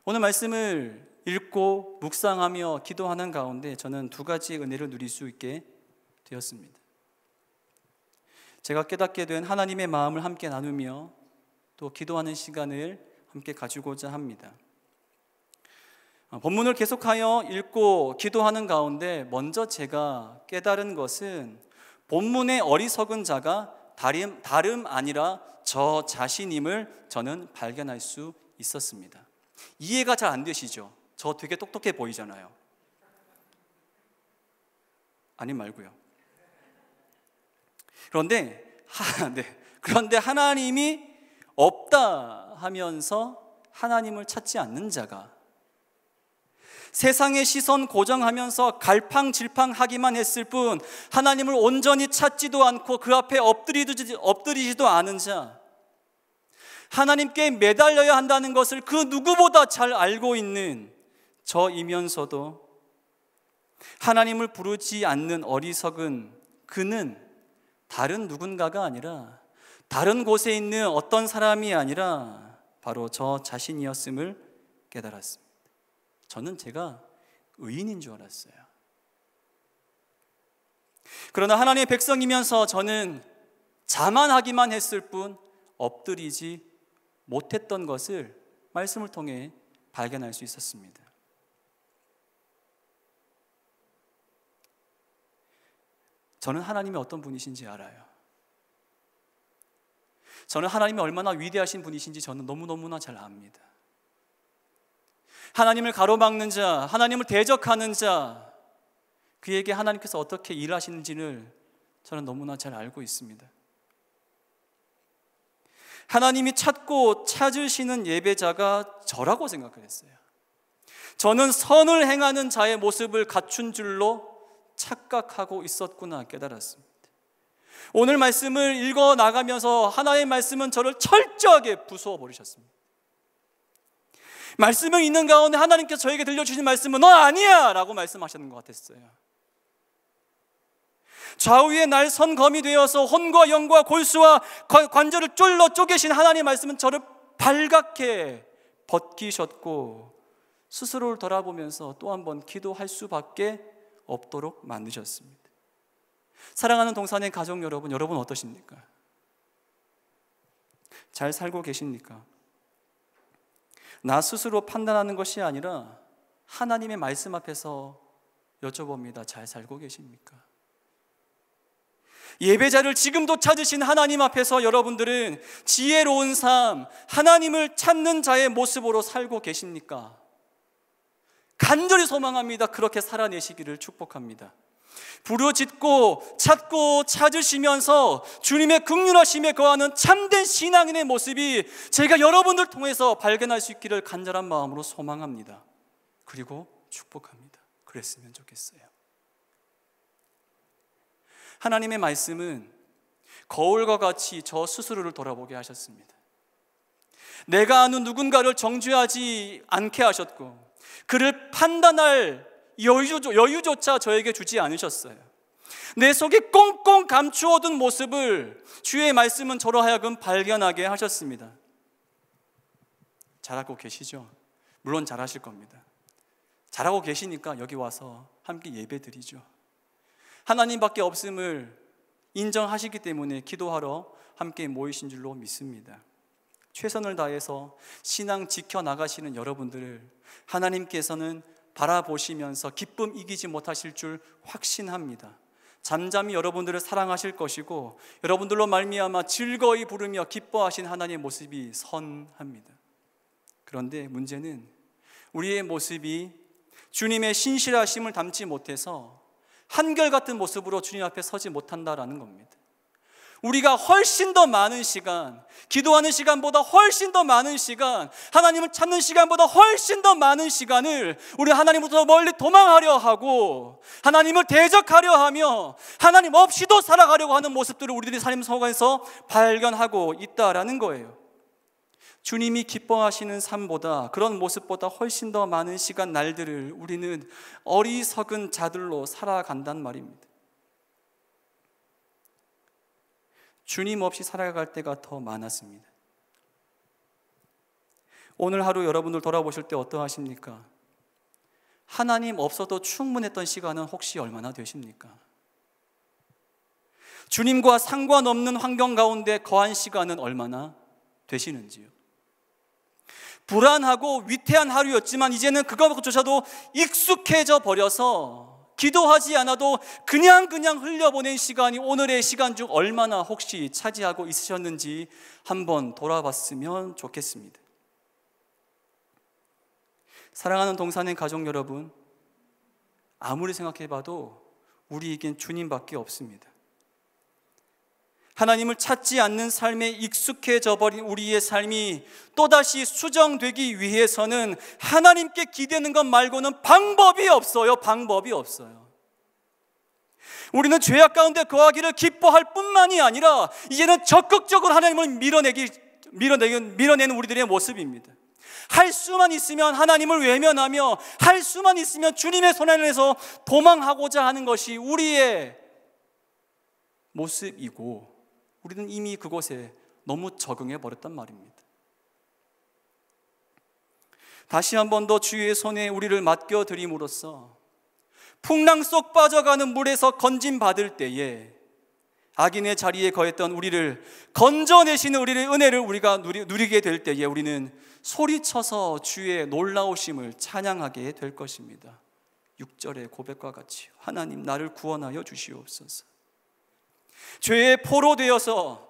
오늘 말씀을 읽고 묵상하며 기도하는 가운데 저는 두 가지 은혜를 누릴 수 있게 되었습니다. 제가 깨닫게 된 하나님의 마음을 함께 나누며 또 기도하는 시간을 함께 가지고자 합니다. 본문을 계속하여 읽고 기도하는 가운데 먼저 제가 깨달은 것은 본문의 어리석은 자가 다름 아니라 저 자신임을 저는 발견할 수 있었습니다. 이해가 잘 안 되시죠? 저 되게 똑똑해 보이잖아요. 아니 말고요. 그런데 하나님이 없다 하면서 하나님을 찾지 않는 자가, 세상의 시선 고정하면서 갈팡질팡하기만 했을 뿐 하나님을 온전히 찾지도 않고 그 앞에 엎드리지도 않은 자, 하나님께 매달려야 한다는 것을 그 누구보다 잘 알고 있는 저이면서도 하나님을 부르지 않는 어리석은 그는 다른 누군가가 아니라, 다른 곳에 있는 어떤 사람이 아니라 바로 저 자신이었음을 깨달았습니다. 저는 제가 의인인 줄 알았어요. 그러나 하나님의 백성이면서 저는 자만하기만 했을 뿐 엎드리지 못했던 것을 말씀을 통해 발견할 수 있었습니다. 저는 하나님이 어떤 분이신지 알아요. 저는 하나님이 얼마나 위대하신 분이신지 저는 너무너무나 잘 압니다. 하나님을 가로막는 자, 하나님을 대적하는 자, 그에게 하나님께서 어떻게 일하시는지를 저는 너무나 잘 알고 있습니다. 하나님이 찾고 찾으시는 예배자가 저라고 생각을 했어요. 저는 선을 행하는 자의 모습을 갖춘 줄로 착각하고 있었구나 깨달았습니다. 오늘 말씀을 읽어 나가면서 하나의 말씀은 저를 철저하게 부수어 버리셨습니다. 말씀을 읽는 가운데 하나님께서 저에게 들려주신 말씀은 너 아니야! 라고 말씀하시는 것 같았어요. 좌우에 날 선검이 되어서 혼과 영과 골수와 관절을 쫄러 쪼개신 하나님의 말씀은 저를 발갛게 벗기셨고 스스로를 돌아보면서 또 한 번 기도할 수밖에 없도록 만드셨습니다. 사랑하는 동산의 가족 여러분, 여러분 어떠십니까? 잘 살고 계십니까? 나 스스로 판단하는 것이 아니라 하나님의 말씀 앞에서 여쭤봅니다. 잘 살고 계십니까? 예배자를 지금도 찾으신 하나님 앞에서 여러분들은 지혜로운 삶, 하나님을 찾는 자의 모습으로 살고 계십니까? 간절히 소망합니다. 그렇게 살아내시기를 축복합니다. 부르짖고 찾고 찾으시면서 주님의 긍휼하심에 거하는 참된 신앙인의 모습이 제가 여러분들 통해서 발견할 수 있기를 간절한 마음으로 소망합니다. 그리고 축복합니다. 그랬으면 좋겠어요. 하나님의 말씀은 거울과 같이 저 스스로를 돌아보게 하셨습니다. 내가 아는 누군가를 정죄하지 않게 하셨고 그를 판단할 여유조차 저에게 주지 않으셨어요. 내 속에 꽁꽁 감추어둔 모습을 주의 말씀은 저로 하여금 발견하게 하셨습니다. 잘하고 계시죠? 물론 잘하실 겁니다. 잘하고 계시니까 여기 와서 함께 예배드리죠. 하나님밖에 없음을 인정하시기 때문에 기도하러 함께 모이신 줄로 믿습니다. 최선을 다해서 신앙 지켜나가시는 여러분들을 하나님께서는 바라보시면서 기쁨 이기지 못하실 줄 확신합니다. 잠잠히 여러분들을 사랑하실 것이고 여러분들로 말미암아 즐거이 부르며 기뻐하신 하나님의 모습이 선합니다. 그런데 문제는 우리의 모습이 주님의 신실하심을 담지 못해서 한결같은 모습으로 주님 앞에 서지 못한다라는 겁니다. 우리가 훨씬 더 많은 시간, 기도하는 시간보다 훨씬 더 많은 시간, 하나님을 찾는 시간보다 훨씬 더 많은 시간을 우리 하나님부터 멀리 도망하려 하고 하나님을 대적하려 하며 하나님 없이도 살아가려고 하는 모습들을 우리들이 삶 속에서 발견하고 있다라는 거예요. 주님이 기뻐하시는 삶보다, 그런 모습보다 훨씬 더 많은 시간, 날들을 우리는 어리석은 자들로 살아간단 말입니다. 주님 없이 살아갈 때가 더 많았습니다. 오늘 하루 여러분들 돌아보실 때 어떠하십니까? 하나님 없어도 충분했던 시간은 혹시 얼마나 되십니까? 주님과 상관없는 환경 가운데 거한 시간은 얼마나 되시는지요? 불안하고 위태한 하루였지만 이제는 그것조차도 익숙해져 버려서 기도하지 않아도 그냥 흘려보낸 시간이 오늘의 시간 중 얼마나 혹시 차지하고 있으셨는지 한번 돌아봤으면 좋겠습니다. 사랑하는 동산의 가족 여러분, 아무리 생각해봐도 우리에겐 주님밖에 없습니다. 하나님을 찾지 않는 삶에 익숙해져 버린 우리의 삶이 또다시 수정되기 위해서는 하나님께 기대는 것 말고는 방법이 없어요. 방법이 없어요. 우리는 죄악 가운데 거하기를 기뻐할 뿐만이 아니라 이제는 적극적으로 하나님을 밀어내는 우리들의 모습입니다. 할 수만 있으면 하나님을 외면하며 할 수만 있으면 주님의 손 안에서 도망하고자 하는 것이 우리의 모습이고 우리는 이미 그곳에 너무 적응해 버렸단 말입니다. 다시 한 번 더 주의 손에 우리를 맡겨드림으로써 풍랑 속 빠져가는 물에서 건짐받을 때에 악인의 자리에 거했던 우리를 건져내시는 우리의 은혜를 우리가 누리게 될 때에 우리는 소리쳐서 주의 놀라우심을 찬양하게 될 것입니다. 6절의 고백과 같이 하나님 나를 구원하여 주시옵소서. 죄의 포로 되어서,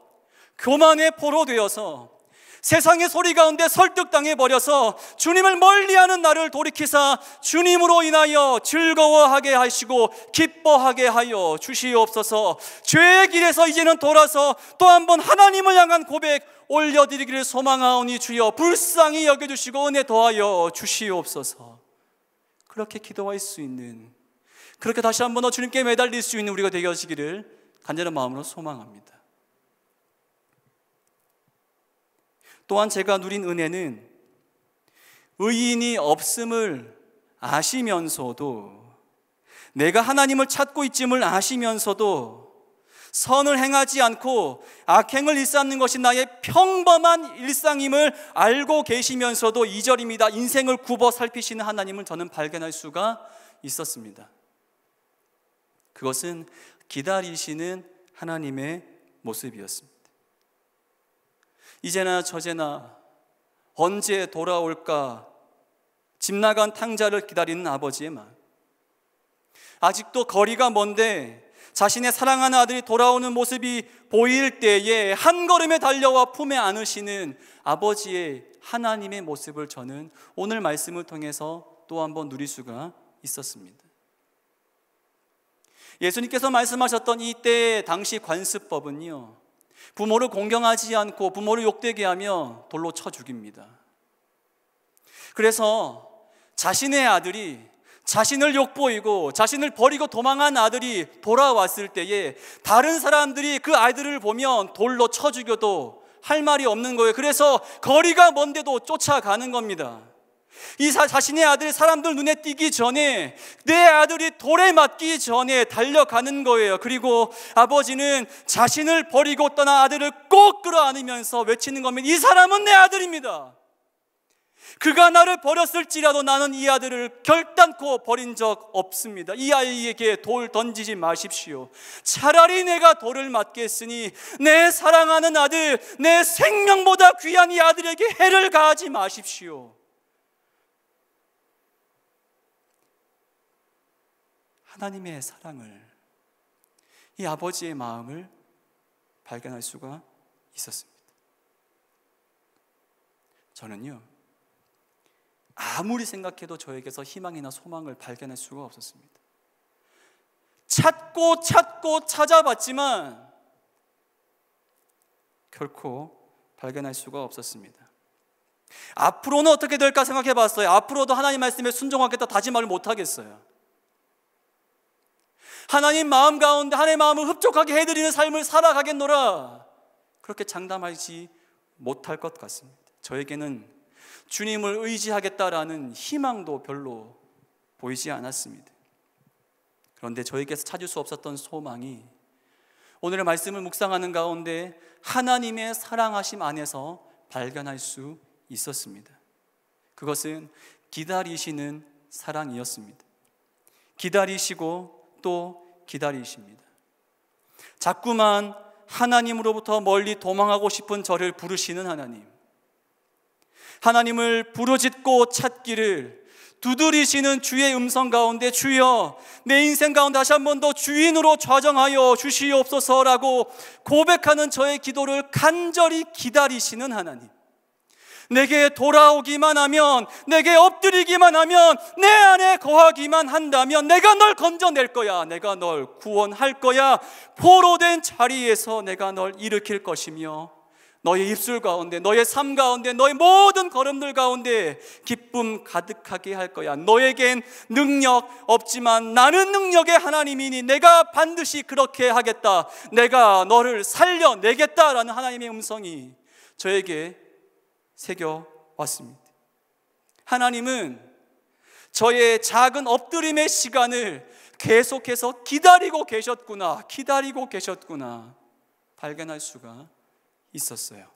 교만의 포로 되어서, 세상의 소리 가운데 설득당해 버려서 주님을 멀리하는 나를 돌이키사 주님으로 인하여 즐거워하게 하시고 기뻐하게 하여 주시옵소서. 죄의 길에서 이제는 돌아서 또 한번 하나님을 향한 고백 올려드리기를 소망하오니 주여 불쌍히 여겨주시고 은혜 더하여 주시옵소서. 그렇게 기도할 수 있는, 그렇게 다시 한번 더 주님께 매달릴 수 있는 우리가 되게 하시기를 간절한 마음으로 소망합니다. 또한 제가 누린 은혜는 의인이 없음을 아시면서도, 내가 하나님을 찾고 있음을 아시면서도 선을 행하지 않고 악행을 일삼는 것이 나의 평범한 일상임을 알고 계시면서도 2절입니다. 인생을 굽어 살피시는 하나님을 저는 발견할 수가 있었습니다. 그것은 기다리시는 하나님의 모습이었습니다. 이제나 저제나 언제 돌아올까 집 나간 탕자를 기다리는 아버지의 마음, 아직도 거리가 먼데 자신의 사랑하는 아들이 돌아오는 모습이 보일 때에 한 걸음에 달려와 품에 안으시는 아버지의 하나님의 모습을 저는 오늘 말씀을 통해서 또 한번 누릴 수가 있었습니다. 예수님께서 말씀하셨던 이때 당시 관습법은요, 부모를 공경하지 않고 부모를 욕되게 하며 돌로 쳐 죽입니다. 그래서 자신의 아들이, 자신을 욕보이고 자신을 버리고 도망한 아들이 돌아왔을 때에 다른 사람들이 그 아이들을 보면 돌로 쳐 죽여도 할 말이 없는 거예요. 그래서 거리가 먼데도 쫓아가는 겁니다. 이 자신의 아들이 사람들 눈에 띄기 전에, 내 아들이 돌에 맞기 전에 달려가는 거예요. 그리고 아버지는 자신을 버리고 떠난 아들을 꼭 끌어안으면서 외치는 겁니다. 이 사람은 내 아들입니다. 그가 나를 버렸을지라도 나는 이 아들을 결단코 버린 적 없습니다. 이 아이에게 돌 던지지 마십시오. 차라리 내가 돌을 맞겠으니 내 사랑하는 아들, 내 생명보다 귀한 이 아들에게 해를 가하지 마십시오. 하나님의 사랑을, 이 아버지의 마음을 발견할 수가 있었습니다. 저는요, 아무리 생각해도 저에게서 희망이나 소망을 발견할 수가 없었습니다. 찾고 찾아봤지만 결코 발견할 수가 없었습니다. 앞으로는 어떻게 될까 생각해 봤어요. 앞으로도 하나님 말씀에 순종하겠다 다짐을 못하겠어요. 하나님 마음 가운데 하나님의 마음을 흡족하게 해드리는 삶을 살아가겠노라, 그렇게 장담하지 못할 것 같습니다. 저에게는 주님을 의지하겠다라는 희망도 별로 보이지 않았습니다. 그런데 저에게서 찾을 수 없었던 소망이 오늘의 말씀을 묵상하는 가운데 하나님의 사랑하심 안에서 발견할 수 있었습니다. 그것은 기다리시는 사랑이었습니다. 기다리시고 또 기다리십니다. 자꾸만 하나님으로부터 멀리 도망하고 싶은 저를 부르시는 하나님, 하나님을 부르짖고 찾기를 두드리시는 주의 음성 가운데 주여 내 인생 가운데 다시 한 번 더 주인으로 좌정하여 주시옵소서라고 고백하는 저의 기도를 간절히 기다리시는 하나님, 내게 돌아오기만 하면, 내게 엎드리기만 하면, 내 안에 거하기만 한다면 내가 널 건져낼 거야, 내가 널 구원할 거야, 포로된 자리에서 내가 널 일으킬 것이며 너의 입술 가운데, 너의 삶 가운데, 너의 모든 걸음들 가운데 기쁨 가득하게 할 거야. 너에겐 능력 없지만 나는 능력의 하나님이니 내가 반드시 그렇게 하겠다, 내가 너를 살려내겠다라는 하나님의 음성이 저에게 새겨왔습니다. 하나님은 저의 작은 엎드림의 시간을 계속해서 기다리고 계셨구나 발견할 수가 있었어요.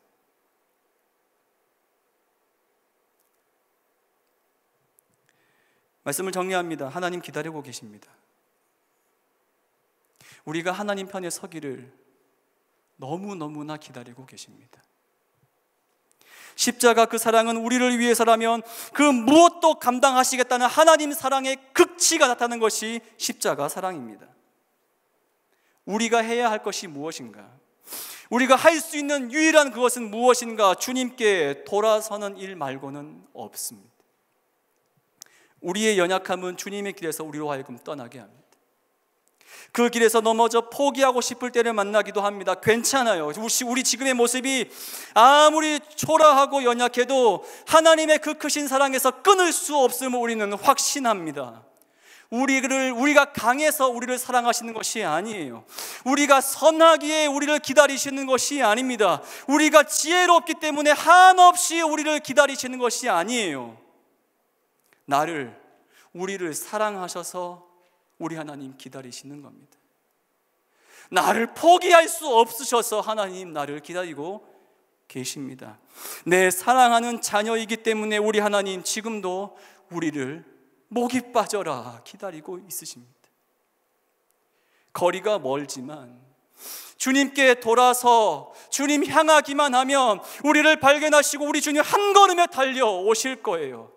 말씀을 정리합니다. 하나님 기다리고 계십니다. 우리가 하나님 편에 서기를 너무너무나 기다리고 계십니다. 십자가 그 사랑은 우리를 위해서라면 그 무엇도 감당하시겠다는 하나님 사랑의 극치가 나타나는 것이 십자가 사랑입니다. 우리가 해야 할 것이 무엇인가? 우리가 할 수 있는 유일한 그것은 무엇인가? 주님께 돌아서는 일 말고는 없습니다. 우리의 연약함은 주님의 길에서 우리로 하여금 떠나게 합니다. 그 길에서 넘어져 포기하고 싶을 때를 만나기도 합니다. 괜찮아요. 우리 지금의 모습이 아무리 초라하고 연약해도 하나님의 그 크신 사랑에서 끊을 수 없음을 우리는 확신합니다. 우리가 강해서 우리를 사랑하시는 것이 아니에요. 우리가 선하기에 우리를 기다리시는 것이 아닙니다. 우리가 지혜롭기 때문에 한없이 우리를 기다리시는 것이 아니에요. 우리를 사랑하셔서 우리 하나님 기다리시는 겁니다. 나를 포기할 수 없으셔서 하나님 나를 기다리고 계십니다. 내 사랑하는 자녀이기 때문에 우리 하나님 지금도 우리를 목이 빠져라 기다리고 있으십니다. 거리가 멀지만 주님께 돌아서 주님 향하기만 하면 우리를 발견하시고 우리 주님 한 걸음에 달려오실 거예요.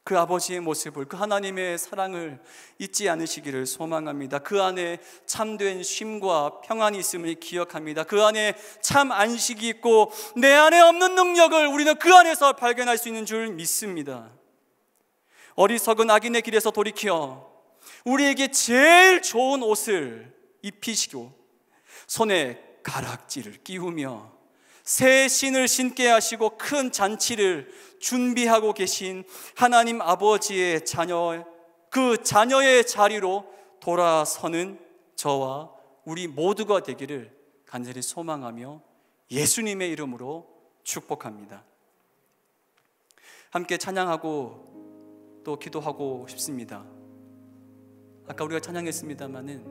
그 아버지의 모습을, 그 하나님의 사랑을 잊지 않으시기를 소망합니다. 그 안에 참된 쉼과 평안이 있음을 기억합니다. 그 안에 참 안식이 있고 내 안에 없는 능력을 우리는 그 안에서 발견할 수 있는 줄 믿습니다. 어리석은 악인의 길에서 돌이켜 우리에게 제일 좋은 옷을 입히시고 손에 가락지를 끼우며 새 신을 신게 하시고 큰 잔치를 준비하고 계신 하나님 아버지의 자녀, 그 자녀의 자리로 돌아서는 저와 우리 모두가 되기를 간절히 소망하며 예수님의 이름으로 축복합니다. 함께 찬양하고 또 기도하고 싶습니다. 아까 우리가 찬양했습니다마는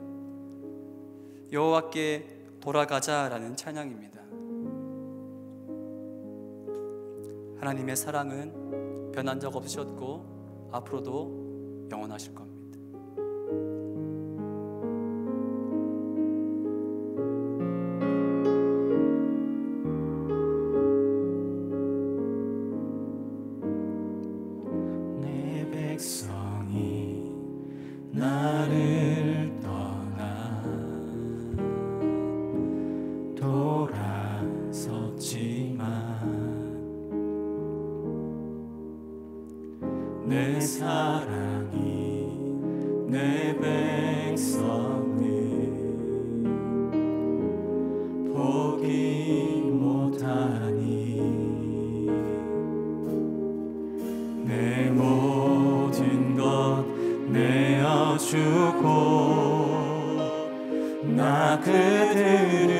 여호와께 돌아가자라는 찬양입니다. 하나님의 사랑은 변한 적 없으셨고 앞으로도 영원하실 겁니다. 내 백성이 나를 떠나 돌아섰지만 내 사랑이 내 백성을 포기 못하니 내 모든 것 내어주고 나 그들을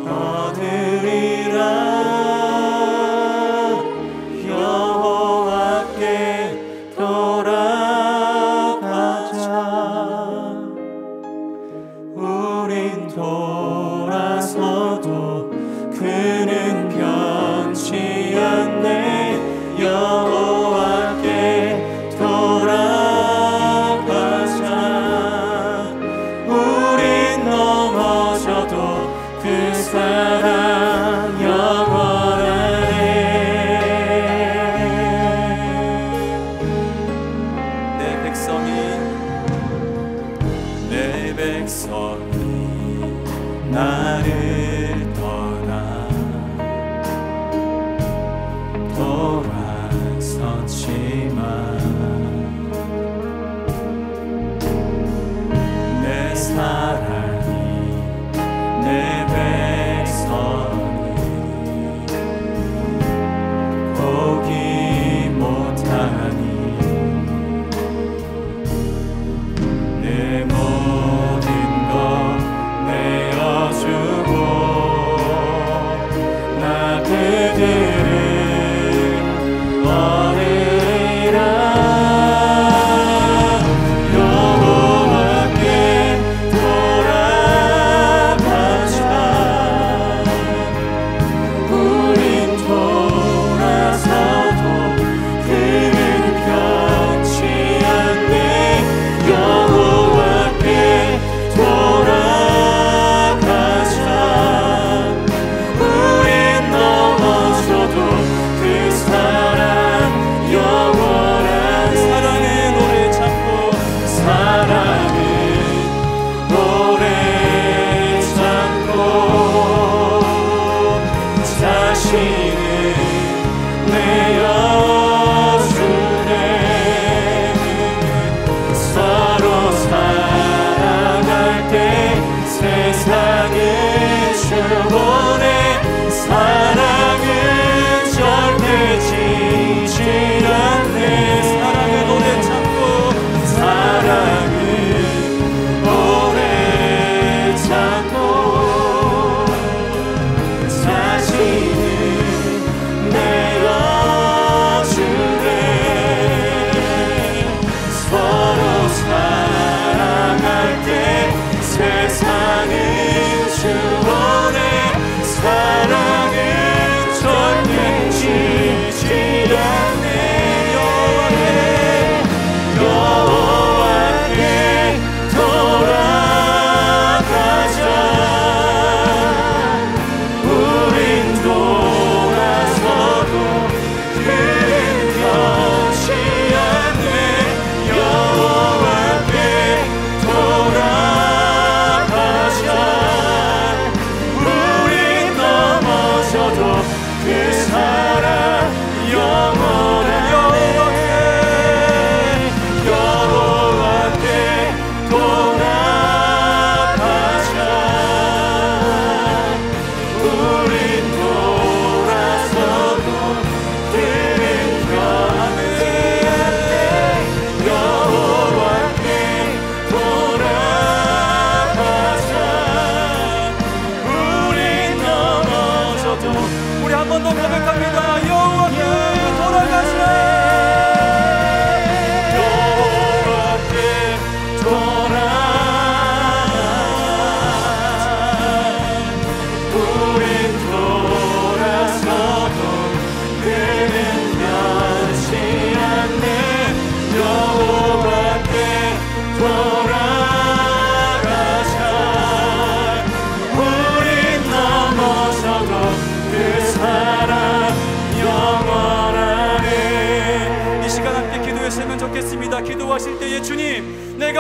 얻으리라. 돌아서도 그는 변치 않네. 여호와께 돌아가자. 우린 넘어져도 그 사랑 영원하네. 내 백성이 나를 떠나 돌아섰지만 내 사랑이 내 백성을 포기 못하니 내 모든 것 내어주고 나 그들을 얻으리라. 여호와께 돌아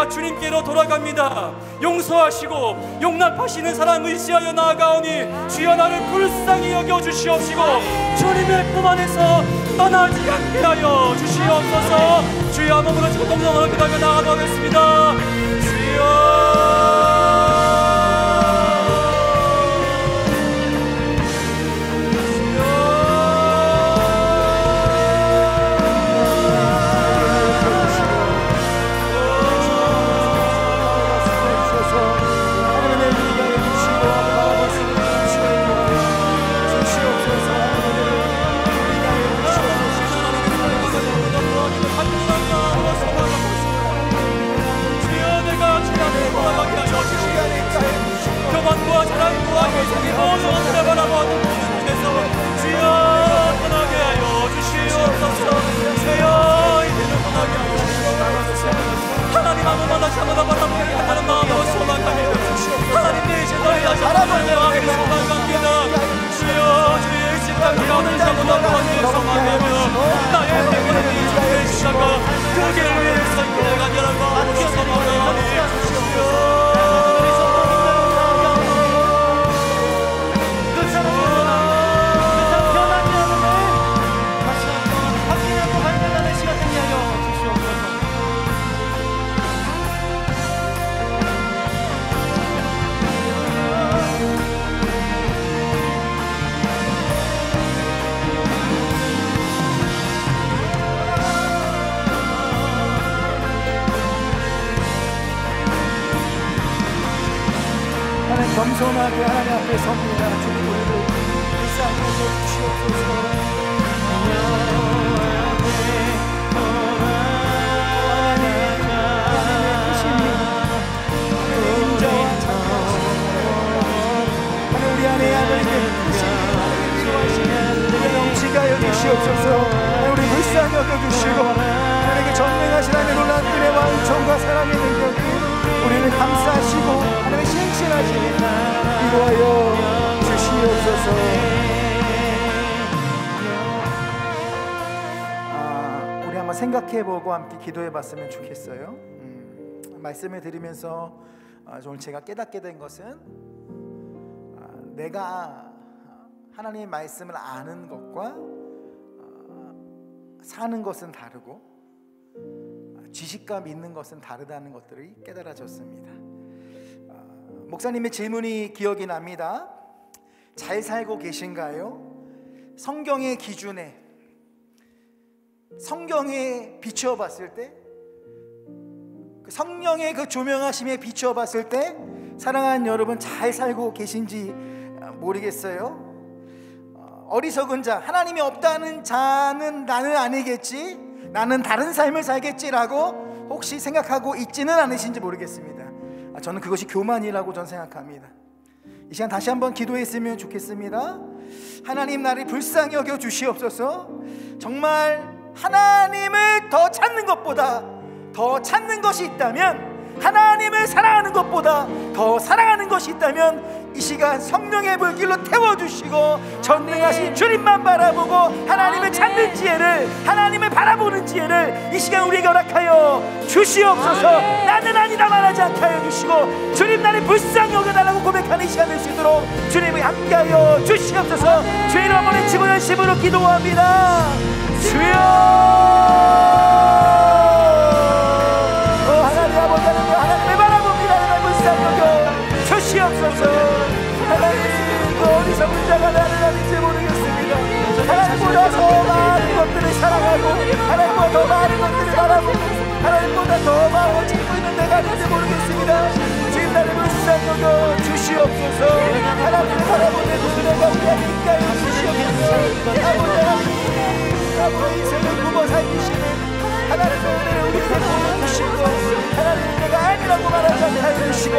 내가 주님께로 돌아갑니다. 용서하시고 용납하시는 사랑 의지하여 나아가오니 주여 나를 불쌍히 여겨주시옵시고 주님의 품 안에서 떠나지 않게 하여 주시옵소서. 주여 몸으로 지금 동성으로 기도하며 나아가겠습니다. 주여 교만과 자랑과 계속이 모든 것을 바라보는 눈에서 주여 떠나게 하여 주시옵소서. 주여 이제는 떠나게 하여 주시옵소서. 하나님 한 번만 다시 한번 바라보게 하는 마음으로 소망합니다. 하나님 내 이제 너희 다시 한번 바라보게 소망합니다. 주여 주의 십자가 오늘 잡고 나가는 소망하며 나의 행복을 위해 주의 십자가 그 길을 위해서 내가 여러 마음으로 소망하니 주여 겸손하게 하나님 앞에 섭니다. 주님 우리를 불쌍히 여겨주시옵소서. 하나님 우리 안에 하나님의 크심이 넘치게 하여 주시옵소서. 우리 불쌍히 여겨주시고 하나님께 전능하신 하나님의 놀라운 은혜와 은총과 사랑의 능력이 우리를 감싸시고 하나님의 신실하신 이루하여 주시옵소서. 우리 한번 생각해보고 함께 기도해봤으면 좋겠어요. 말씀을 들으면서 오늘 제가 깨닫게 된 것은 내가 하나님의 말씀을 아는 것과 사는 것은 다르고 지식과 믿는 것은 다르다는 것들이 깨달아졌습니다. 목사님의 질문이 기억이 납니다. 잘 살고 계신가요? 성경의 기준에, 성경에 비추어 봤을 때, 성령의 그 조명하심에 비추어 봤을 때 사랑하는 여러분 잘 살고 계신지 모르겠어요. 어리석은 자, 하나님이 없다는 자는 나는 아니겠지, 나는 다른 삶을 살겠지라고 혹시 생각하고 있지는 않으신지 모르겠습니다. 저는 그것이 교만이라고 저는 생각합니다. 이 시간 다시 한번 기도했으면 좋겠습니다. 하나님 나를 불쌍히 여겨 주시옵소서. 정말 하나님을 더 찾는 것보다 더 찾는 것이 있다면, 하나님을 사랑하는 것보다 더 사랑하는 것이 있다면 이 시간 성령의 불길로 태워주시고 전능하신 주님만 바라보고 하나님을 찾는 지혜를, 하나님을 바라보는 지혜를 이 시간 우리에게 허락하여 주시옵소서. 나는 아니다 말하지 않게 하여 주시고 주님 나를 불쌍히 여겨달라고 고백하는 이 시간 될 수 있도록 주님을 함께하여 주시옵소서. 주의 이름 한번 외치고 열심으로 기도합니다. 주여, 하나님 아버지, 하나님을 바라봅니다. 하나님을 불쌍히 여겨 주시옵소서. 하나님 그 어디서 문제가 나는 아닌지 모르겠습니다. 하나님보다 더 많은 것들을 사랑하고 하나님보다 더 많은 것들을 바라보고 하나님보다 더 마음을 짓고 있는 내가 아닌지 모르겠습니다. 주님 나를 불쌍히 여겨 주시옵소서. 하나님을 바라보는 내가 우리에게 인가해 주시옵소서. 아버지 인생을 굽어 살리시는 하나님의 은혜를 우리에게 보여주시고 하나님 내가 아니라고 말하지 않게 하여 주시고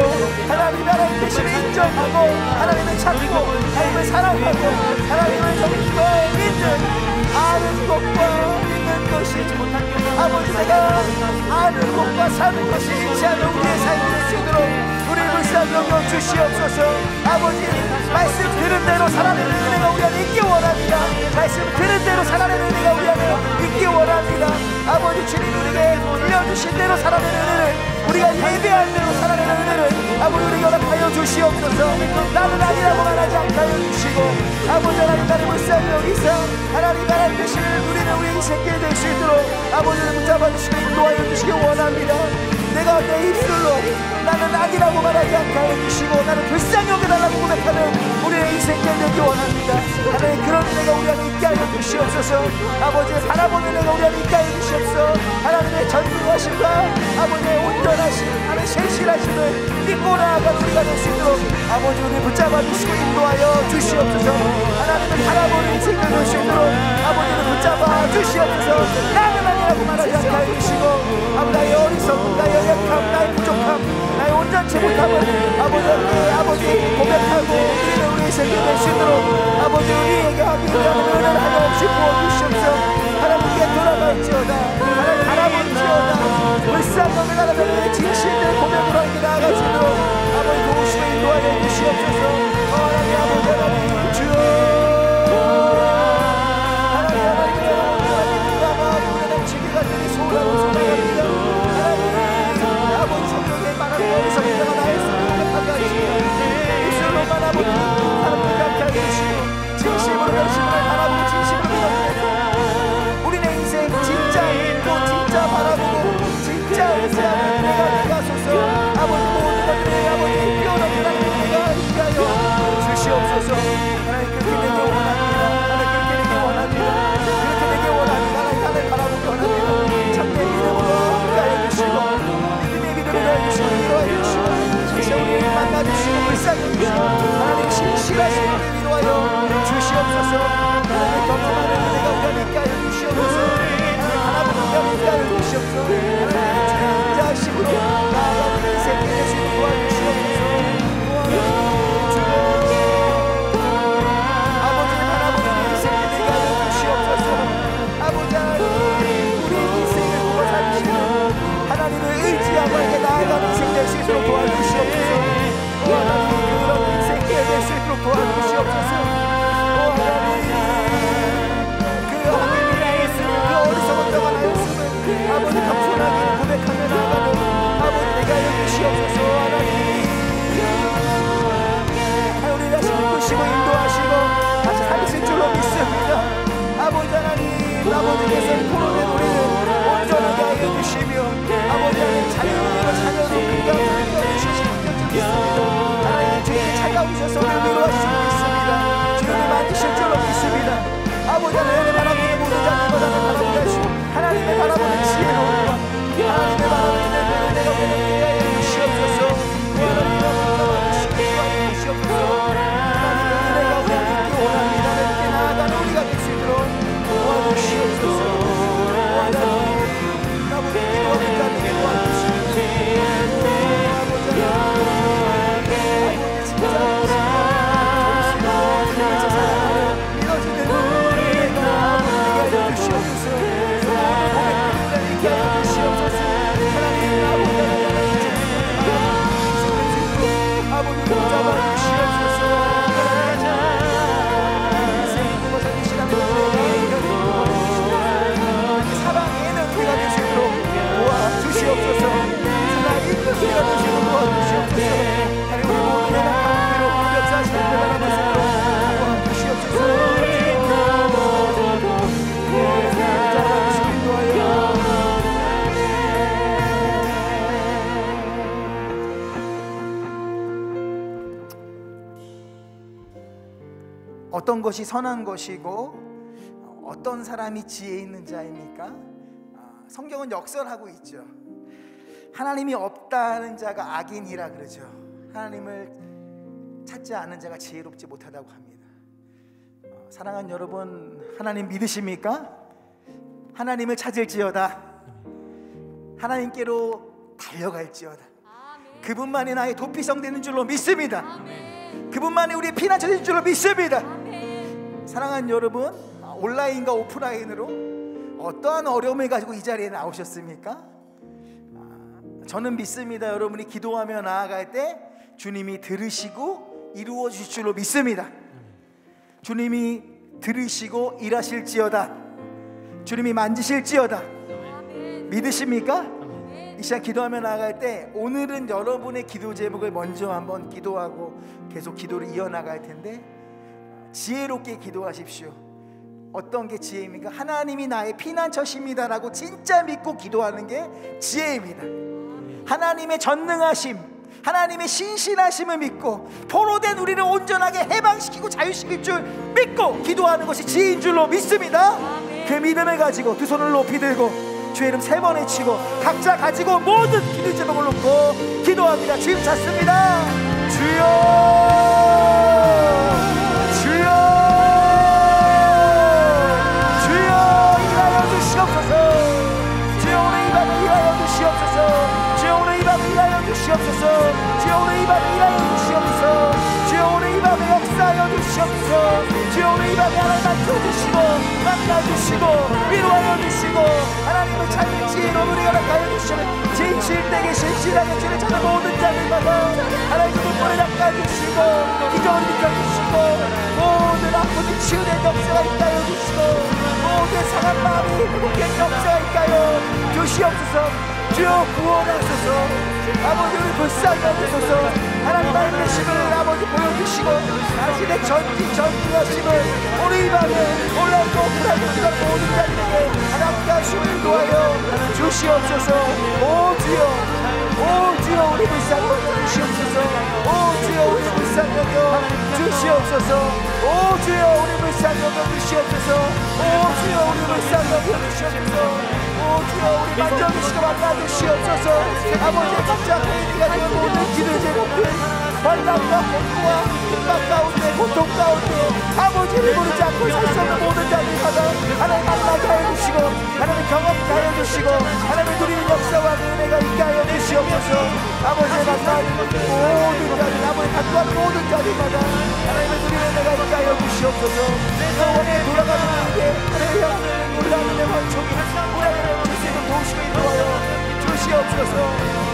하나님 하나님 대신에 인정하고 하나님을 찾고 하나님을 사랑하고 하나님을 정말 믿는 아는 것과 믿는 것이 아버지 내가 아는 것과 사는 것이 일치하는 우리의 삶이 될 수 있도록 우리를 불쌍히 여겨 주시옵소서. 아버지 말씀 들은 대로 살아내는 은혜가 우리 안에 있기 원합니다. 말씀 들은 대로 살아내는 은혜가 우리 안에 있기 원합니다. 아버지 주님 우리에게 들려주신 대로 살아내는 은혜를 우리 우리가 예배할 대로 살아내는 은혜를 아버지 우리에게 허락하여 주시옵소서. 나는 아니라고 말하지 않게 하여 주시고 아버지 하나님 나를 불쌍히 여기서 하나님 나라의 뜻을 우리는 우리 인생께 될 수 있도록 아버지를 붙잡아 주시고 인도하여 주시기 원합니다. 내가 내 입술로 나는 아니라고 말하지 않게 하여 주시고 나는 불쌍히 여겨달라고 고백하는 우리의 인생께 되기 원합니다. 하나님 그런 은혜가 우리 안에 있게 하여 주시옵소서. 아버지의 바라보는 은혜가 우리 안에 있게 하여 주시옵소서. 하나님의 전능하심과 아버지의 온전하심 하나님의 신실하심을 믿고 나아가는 우리가 될 수 있도록 아버지 우리를 붙잡아 주시고 인도하여 주시옵소서. 하나님을 바라보는 인생을 될 수 있도록 아버지를 붙잡아 주시옵소서. 나는 아니라고 말하지 않게 하여 주시고 나의 어리석음 나의 연약함 나의 부족함 나의 온전치 못함을 아버지에게 고백하고 우리는 우리의 생을 낼 수 있도록 아버지 우리에게 하기 위한 은혜를 하나없이 부어주시옵소서. 하나님께 돌아갈지어다 하나님 바라볼지어다 불쌍히 여겨달라는 진실된 고백으로 함께 나아갈 수 있도록 아버지 도우시고 인도하여 주시옵소서. 하나님 아버지 하나님 주여 하나님 우리의 지기가 되니 소홀하고 소홀합니다. 아버지 성령의 말하는 어리석 은혜가 나의 삶을 하게 하시고 입술로만 아버지 사람을 갖게 하게 하시고 진심으로 열심을 바라보고 진심으로 믿어주고 우리 내 인생 진짜 믿고 진짜 바라보고 진짜 의지하는 내가 소서. 아버지 모든 것들에 아버지 뛰어난 은혜가 있게 하여 주시옵소서. 하나님 그렇게 되기 원합니다. 하나님 그렇게 되기 원합니다. 그렇게 되기 원합니다. 하나님 바라보기 원합니다. 참된 믿음으로 함께 하여 주시고 믿음의 믿음을 해주시고 위로하여 주시고 진짜 우리를 만나주시고 불쌍히 주시고 하나님 신실하신 우리를 위로하여 주시옵소서. 하나님 경험하는 은혜가 우리 안에 있게 하여 주시옵소서. 하나님 바라보는 은혜가 있게 하여 주시옵소서. 하나님 인자하심으로 나아가는 인생에 대해서 도와주시옵소서. 아버지를 바라보는 인생에 되게 하여 주시옵소서. 아버지 하나님 우리 인생을 보고 살리시는 하나님을 의지하고 이렇게 나아가는 인생 될 수 있도록 도와주시옵소서. 하나님 그런 인생이 될 수 있도록 도와주시옵소서. 하나님 그 하나님이 나였으면 그 어리석은 자가 나였으면 아버지 겸손하게 고백하며 나아가는 아버지 내가 해주시옵소서. 하나님 우리 다시 이끄시고 인도하시고 다시 살리실 줄로 믿습니다. 아버지 하나님 아버지께서 포로된 우리를 온전하게 하여 주시며 아버지 하나님 자유로 자녀로 긍휼하여 주시실 줄 믿습니다. 하나님 주님이 찾아오셔서 우리를 위로하시고 있습니다. 주님이 만드실 줄로 믿습니다. 아버지 하나님 바라보는 모든 자들과 나를 바라보게 하시고 하나님의 바라보는 지혜로 하나님의 바라보는 내가 되게 하여 주시옵소서. 하나님 바라보는 주시옵소서. 하나님의 은혜가 우리 안에 있기 원합니다. 이렇게 나아가는 우리가 될 수 있도록 도와주시옵소서. 하나님 아버지 기도하는 자들에게 도와주시옵소서. 아버지 진짜 정신으로 사랑하는 믿어지는 은혜가 아버지에게 하여 주시옵소서. 고백하는 있게 하여 주시옵소서. 하나님 아버지 아버지 붙잡아 주시옵소서. 인생이 누가 살리시라는 사랑의 능력가 될 수 있도록 도와주시옵소서. 사랑의 능력가 될 수 있도록 도와주시옵소서. 하나님 우리 모든 연약한 위로 역사하시는 데 바라볼 수 있도록 도와주시옵소서. 붙잡아주시고 인도하여 어떤 것이 선한 것이고 어떤 사람이 지혜 있는 자입니까? 성경은 역설하고 있죠. 하나님이 없다는 자가 악인이라 그러죠. 하나님을 찾지 않는 자가 지혜롭지 못하다고 합니다. 사랑하는 여러분, 하나님 믿으십니까? 하나님을 찾을지어다. 하나님께로 달려갈지어다. 그분만이 나의 도피성 되는 줄로 믿습니다. 그분만이 우리의 피난처 되는 줄로 믿습니다. 사랑하는 여러분, 온라인과 오프라인으로 어떠한 어려움을 가지고 이 자리에 나오셨습니까? 저는 믿습니다. 여러분이 기도하며 나아갈 때 주님이 들으시고 이루어 주실 줄로 믿습니다. 주님이 들으시고 일하실지어다. 주님이 만지실지어다. 믿으십니까? 이 시간 기도하며 나아갈 때 오늘은 여러분의 기도 제목을 먼저 한번 기도하고 계속 기도를 이어나갈 텐데 지혜롭게 기도하십시오. 어떤 게 지혜입니까? 하나님이 나의 피난처십니다 라고 진짜 믿고 기도하는 게 지혜입니다. 하나님의 전능하심, 하나님의 신실하심을 믿고 포로된 우리를 온전하게 해방시키고 자유시킬 줄 믿고 기도하는 것이 지혜인 줄로 믿습니다. 그 믿음을 가지고 두 손을 높이 들고 주의 이름 3번 외치고 각자 가지고 모든 기도 제목을 놓고 기도합니다. 주님 찾습니다. 주여, 주여, 주여 일하여 주시옵소서. 주여 오늘 이 밤을 일하여 주시옵소서. 주여 오늘 이 밤을 일하여 주시옵소서. 주여 오늘 이 밤을 일하여 주시옵소서. 주여 오늘 이 밤에 역사하여 주시옵소서. 주여 오늘 이 밤에 하나님 만져주시고 만나주시고 위로하여 주시고 하나님을 찾는 지혜로 우리가 나가여 주시면 진실되게 신실하게 주를 찾는 모든 자들마다 하나님의 눈물을 닦아주시고 기적을 비켜주시고 모든 아픔이 치유된 역사가 있다여 주시고 모든 상한 마음이 회복된 역사가 있다여 주시옵소서. 주여 구원하소서. 아버지를 불쌍히 여기소서. 하나님의 계심을 아버지 보여주시고 당신의 전능하심을 오늘 이 밤에 올라오고 불하게 기도하는 모든 자들에게 하나님께 하심을 도하여 주시옵소서. 오 주여, 오 주여 우리 불쌍히 여겨주시옵소서. 오 주여 우리 불쌍히 여겨주시옵소서. 오 주여 우리 불쌍히 여겨주시옵소서. 오 주여 우리 불쌍히 여겨주시옵소서. 오 주여 우리 만져주시고 만나주시옵소서. 아버지의 각자 개인이가 되어 모든 기도 제목들 환난과 공부와 핍박 가운데 고통 가운데 아버지를 모르지 않고 살 수 없는 모든 자들마다 하나님 만나게 하여 주시고 하나님 경험케 하여 주시고 하나님 누리는 역사와 은혜가 있게 하여 주시옵소서. 아버지의 만나는 모든 자들 아버지 갖고한 모든 자들마다 하나님의 누리는 은혜가 있게 하여 주시옵소서. 영원에 돌아가는 우리에게 하나님의 놀라운 은혜와 총이 우리의 주시고 도우시고 인도하여 주시옵소서.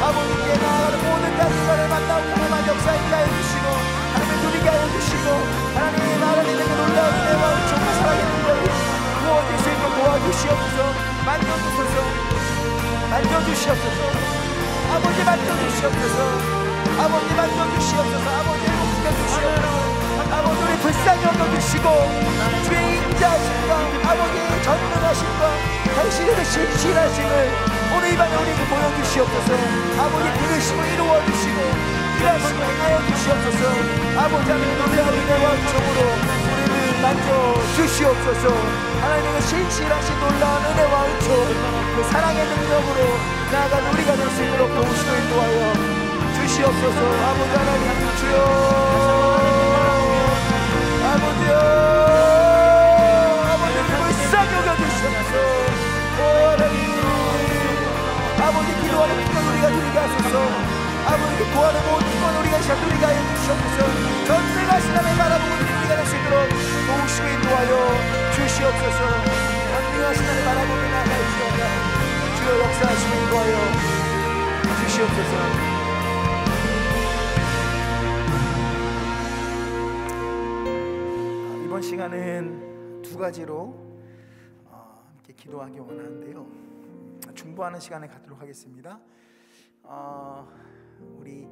아버지께 나아가는 모든 자들과를 만나고 하나님의 역사 있게 하여 주시고 하나님의 누리게 하여 주시고 하나님에게 놀라운 은혜와 은총과 사랑의 능력이 부어질 수 있도록 도와주시옵소서. 만져주소서. 만져주시옵소서. 아버지 만져주시옵소서. 아버지 만져주시옵소서. 아버지 회복시켜주시옵소서. 아버지 우리 불쌍히 여겨주시고 주의 인자하심과 아버지의 전능하심과 당신의 신실하심을 오늘 이 밤에 우리에게 보여주시옵소서. 아버지 부르심을 이루어주시고 일하심을 행하여 주시옵소서. 아버지 하나님의 놀라운 은혜와 은총으로 우리를 만져주시옵소서. 하나님의 신실하신 놀라운 은혜와 은총 그 사랑의 능력으로 나아가는 우리가 될 수 있도록 도우시고 인도하여 주시옵소서. 아버지 하나님 주여 아버지여 아버지 불쌍히 여겨주시옵소서. 오 하나님 아버지 기도하는 기도 우리가 드리게 하소서. 아버지 구하는 모든 것 우리가 시작 누리게 하여 주시옵소서. 전능하신 하나님 바라보고 우리가 될 수 있도록 도우시고 인도하여 주시옵소서. 전능하신 하나님 바라보고 나아가시옵소서. 주여 역사하시고 인도하여 주시옵소서. 이번 시간은 두 가지로 함께 기도하기 원하는데요. 중보하는 시간을 갖도록 하겠습니다. 우리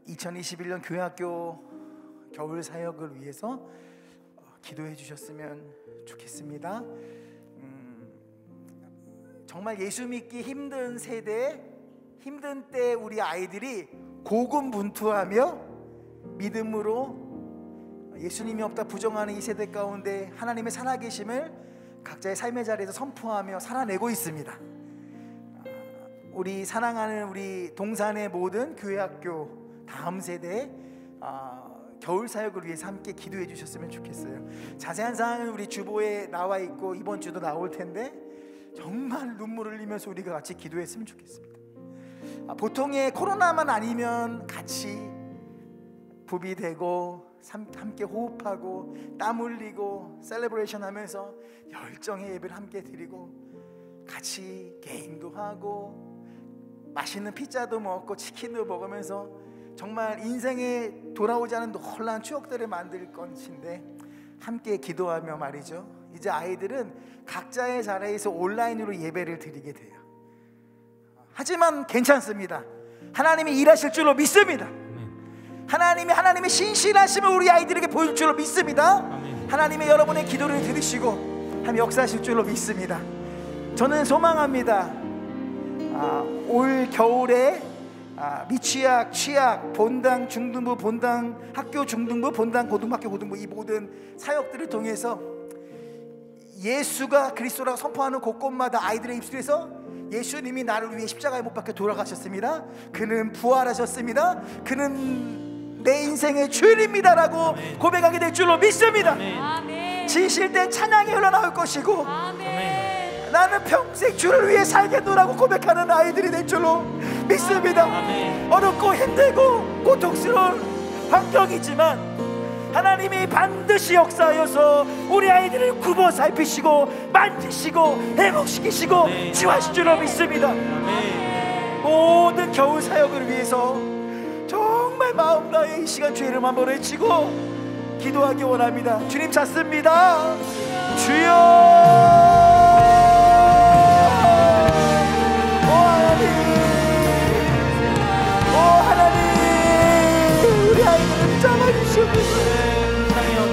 2021년 교회학교 겨울 사역을 위해서 기도해 주셨으면 좋겠습니다. 정말 예수 믿기 힘든 세대, 힘든 때 우리 아이들이 고군분투하며 믿음으로 예수님이 없다 부정하는 이 세대 가운데 하나님의 살아계심을 각자의 삶의 자리에서 선포하며 살아내고 있습니다. 우리 사랑하는 우리 동산의 모든 교회학교 다음 세대 겨울 사역을 위해서 함께 기도해 주셨으면 좋겠어요. 자세한 사항은 우리 주보에 나와 있고 이번 주도 나올 텐데 정말 눈물을 흘리면서 우리가 같이 기도했으면 좋겠습니다. 보통의 코로나만 아니면 같이 부비되고 함께 호흡하고 땀 흘리고 셀레브레이션 하면서 열정의 예배를 함께 드리고 같이 게임도 하고 맛있는 피자도 먹고 치킨도 먹으면서 정말 인생에 돌아오지 않은 놀라운 추억들을 만들 것인데 함께 기도하며 말이죠. 이제 아이들은 각자의 자리에서 온라인으로 예배를 드리게 돼요. 하지만 괜찮습니다. 하나님이 일하실 줄로 믿습니다. 하나님의 신실하심을 우리 아이들에게 보일 줄로 믿습니다. 하나님의 여러분의 기도를 들으시고 하나님 역사하실 줄로 믿습니다. 저는 소망합니다. 올 겨울에 미취학, 취학, 본당, 중등부, 본당, 학교 중등부, 본당, 고등학교, 고등부 이 모든 사역들을 통해서 예수가 그리스도라고 선포하는 곳곳마다 아이들의 입술에서 예수님이 나를 위해 십자가에 못 박혀 돌아가셨습니다. 그는 부활하셨습니다. 그는 내 인생의 주인입니다라고 고백하게 될 줄로 믿습니다. 지실 때 찬양이 흘러나올 것이고 나는 평생 주를 위해 살겠노라고 고백하는 아이들이 될 줄로 믿습니다. 어렵고 힘들고 고통스러운 환경이지만 하나님이 반드시 역사하여서 우리 아이들을 굽어 살피시고 만지시고 회복시키시고 치유하실 줄로 믿습니다. 모든 겨울 사역을 위해서 정말 마음 다해 이 시간 주의 이름 한번 외치고 기도하기 원합니다. 주님 찾습니다. 주여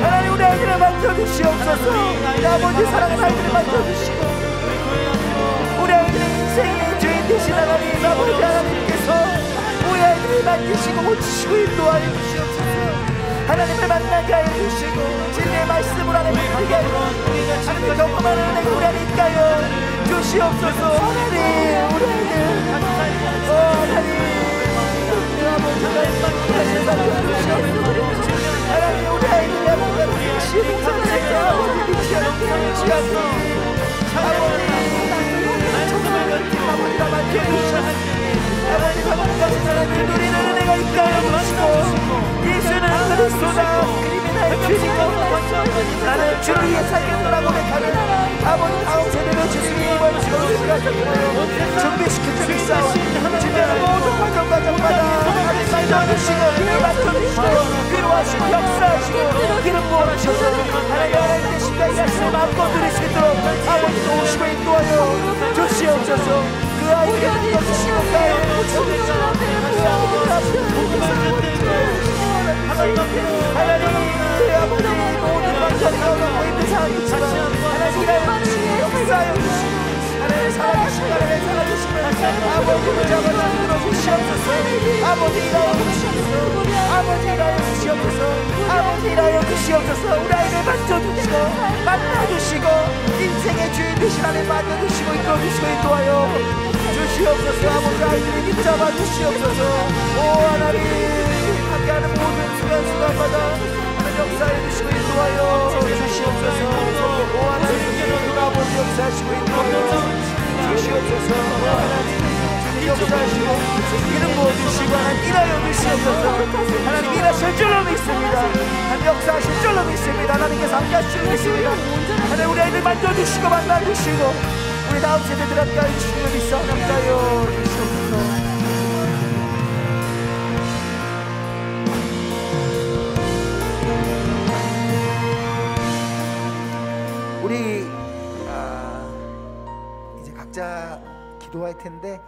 하나님 우리 아이들을 만져주시옵소서. 우리 아버지 사랑하는 아이들을 만져주시고 우리 아이들의 인생의 주인 되신 하나님 아버지 하나님께서 우리 아이들을 만지시고 고치시고 인도하여 주시옵소서. 하나님을 만나게 하여 주시고 진리의 말씀을 하나님 듣게 하여 주시고 하나님을 경험하는 은혜가 우리 안에 있게 하여 주시옵소서. 하나님 우리 아이들 하나님 하나님 우리 아이들의 아버지 신성하게 아버지 믿지 않게 주시옵소서. 아버지가 맡겨주시옵소서. 아버지가 만나신 하나님 누리는 은혜가 있게 하여 주시고 예수는 그리스도다 그림이 나의 주님이고 나는 주를 위해 살겠노라고 고백하는 아버지 다음 세대를 주님이 이번에 시간을 준비시켜 주시옵소서. 주님의 모든 과정마다 하나님 만져주시고 맡겨주시고 위로하시고 역사하시고 기름 부어주셔서 하나님 대신까지 말씀을 마음껏 들을 수 있도록 아버지도 오시고 인도하여 주시옵소서. 그 아이에게 믿어주시고 그 아이에게 고쳐주시고 하나님 그 아버지 모든 방전하고 있는 상황이지만 하나님 역사하여 주시고 하나님 살아계신 하나님 살아계신 아버지를 잡아서 들어주시옵소서. 아버지 일하여 주시옵소서. 아버지 일하여 주시옵소서. 아버지 일하여 주시옵소서. 우리 아이를 만져주시고 만나주시고 인생의 주인 되신 하나님 만져주시고 이끌어주시고 인도하여 주시옵소서. 아버지 아이들을 붙잡아 주시옵소서. 오 하나님 함께하는 모든 순간순간마다 하나님 역사해 주시고 인도하여 주시옵소서. 오 하나님 아버지 역사하시고 인도하여 주시옵소서. 하나님 역사하시고 이름 부어주시고 하나님 일하여 주시옵소서. 하나님 일하실 줄로 믿습니다. 하나님 역사하실 줄로 믿습니다. 하나님께서 함께하실 줄로 믿습니다. 하나님 우리 아이들 만져주시고 만나주시고 우리 다음 세대들 함께하여 주시고 믿사 함께하여 주시옵소서. 우리 이제 각자 기도할 텐데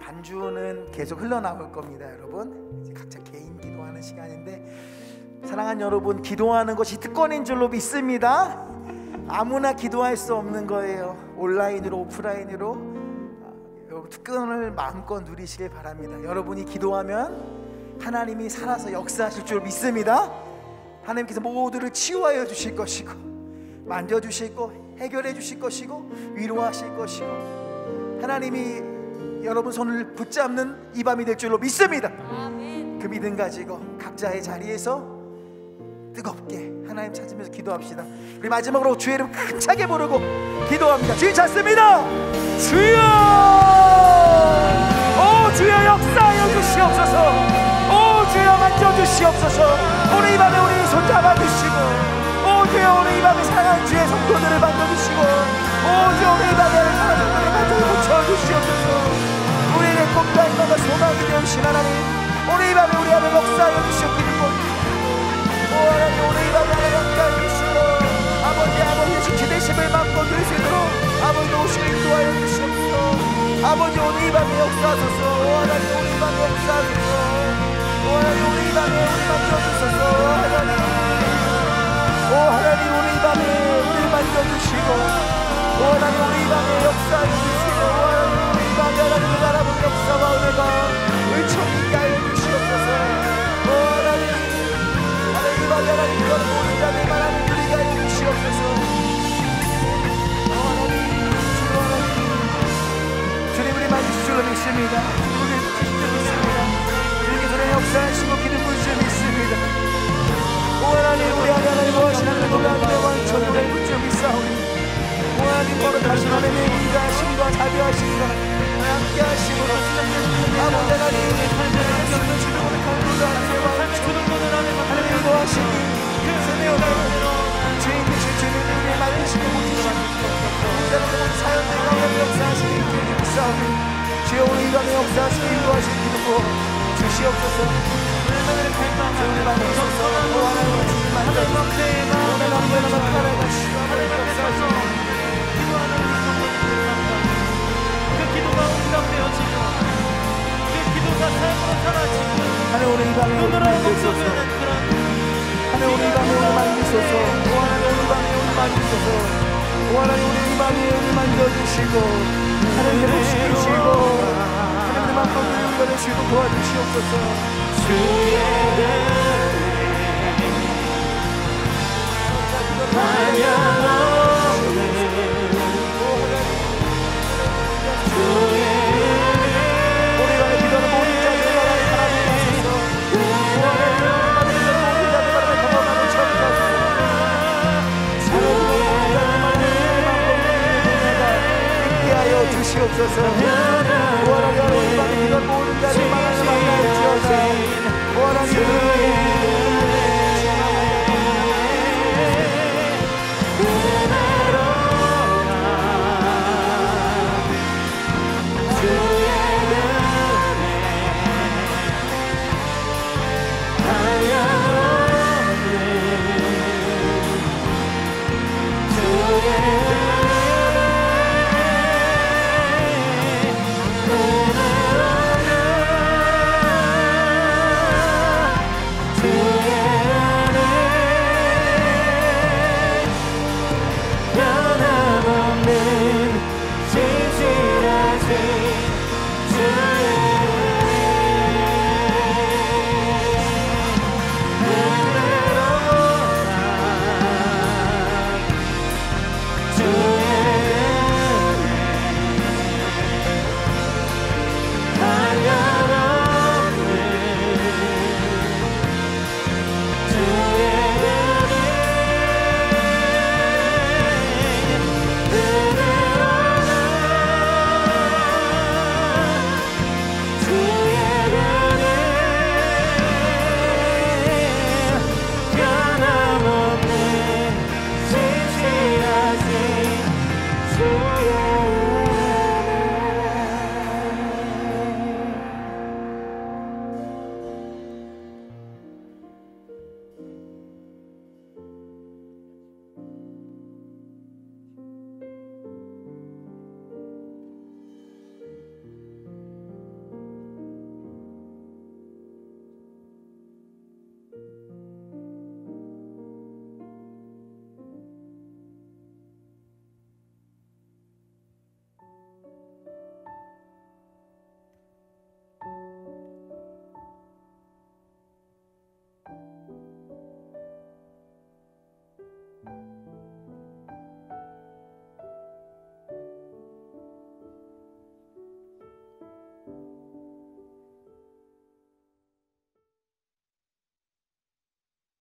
반주는 계속 흘러나올 겁니다. 여러분 이제 각자 개인 기도하는 시간인데 사랑하는 여러분 기도하는 것이 특권인 줄로 믿습니다. 아무나 기도할 수 없는 거예요. 온라인으로 오프라인으로 여러분 특권을 마음껏 누리시길 바랍니다. 여러분이 기도하면 하나님이 살아서 역사하실 줄 믿습니다. 하나님께서 모두를 치유하여 주실 것이고 만져주시고 해결해 주실 것이고 위로하실 것이고 하나님이 여러분 손을 붙잡는 이 밤이 될 줄로 믿습니다. 그 믿음 가지고 각자의 자리에서 뜨겁게 하나님 찾으면서 기도합시다. 우리 마지막으로 주의 이름 힘차게 부르고 기도합니다. 주님 찾습니다. 주여 오 주여 역사하여 주시옵소서. 오 주여 만져주시옵소서. 오늘 이 밤에 우리 손잡아 주시고 오 주여 오늘 이 밤에 사랑하는 주의 성도들을 만져주시고 오 주여 오늘 이 밤에 사랑하는 성도들을 만져 고쳐주시옵소서. 우리의 꿈과 희망과 소망이 되신 하나님 오늘 이 밤에 우리 안에 역사하여 주시옵기를 오 하나님 오늘 이 밤에 하나님 함께하여 주시고 아버지의 기대심을 마음껏 누릴 수 있도록 아버지도 오시고 인도하여 주시옵소서. 아버지 오늘 이 밤에 역사하소서. 하나님 오늘 이 밤에 역사하소서. 하나님 오늘 이 밤에 우리 만져주소서. 하나님 오늘 이 밤에 우리 만져주시고 하나님 오늘 이 밤에 역사해주시고 하나님 오늘 이 밤에 하나님의 나라의 역사와 은혜가 을총있게 하여 주시옵소서. 하나님 이 밤에 하나님 이런 모든 자들만 하나님 누리게 하여 주시옵소서. 주님 우리 만지실 줄 믿습니다. 우리 주실 줄 믿습니다. 주님께서는 역사하시고 기름 부으실 줄 믿습니다. 하나님 우리 안에 하나님 거하시는 하나님의 왕천국의 붙여 믿사오니 하나님 바로 다시 하나님의 인자하심과 자비하심과 함께 하심으로 아버지 하나님 예수는 주님으로 강구자 하나님의 왕천국을 하나님 거하시니 주인 되신 주님 우리의 만지시고 모지시고 사연들 가운데 역사하시니 주님 믿사오니 주여 오늘 이 밤에 역사하시고 인도하시니 기도고 주시옵소서. 주님 만지소서. 하나님 주님 만져주소서. 오늘 남편을 살아가시고 하나님 역사하시고 그 기도가 응답되어지고 그 기도가 삶으로 사라지고 하나님 오늘 이 밤에 오늘 만지소서. 하나님 오늘 이 밤에 오늘 만지소서. 하나님 오늘 이 밤에 오늘 만지소서. 하나님 오늘 이 밤에 오늘 만져주시고 하나님 회복시키시고 하나님 만져주시고 도와주시옵소서.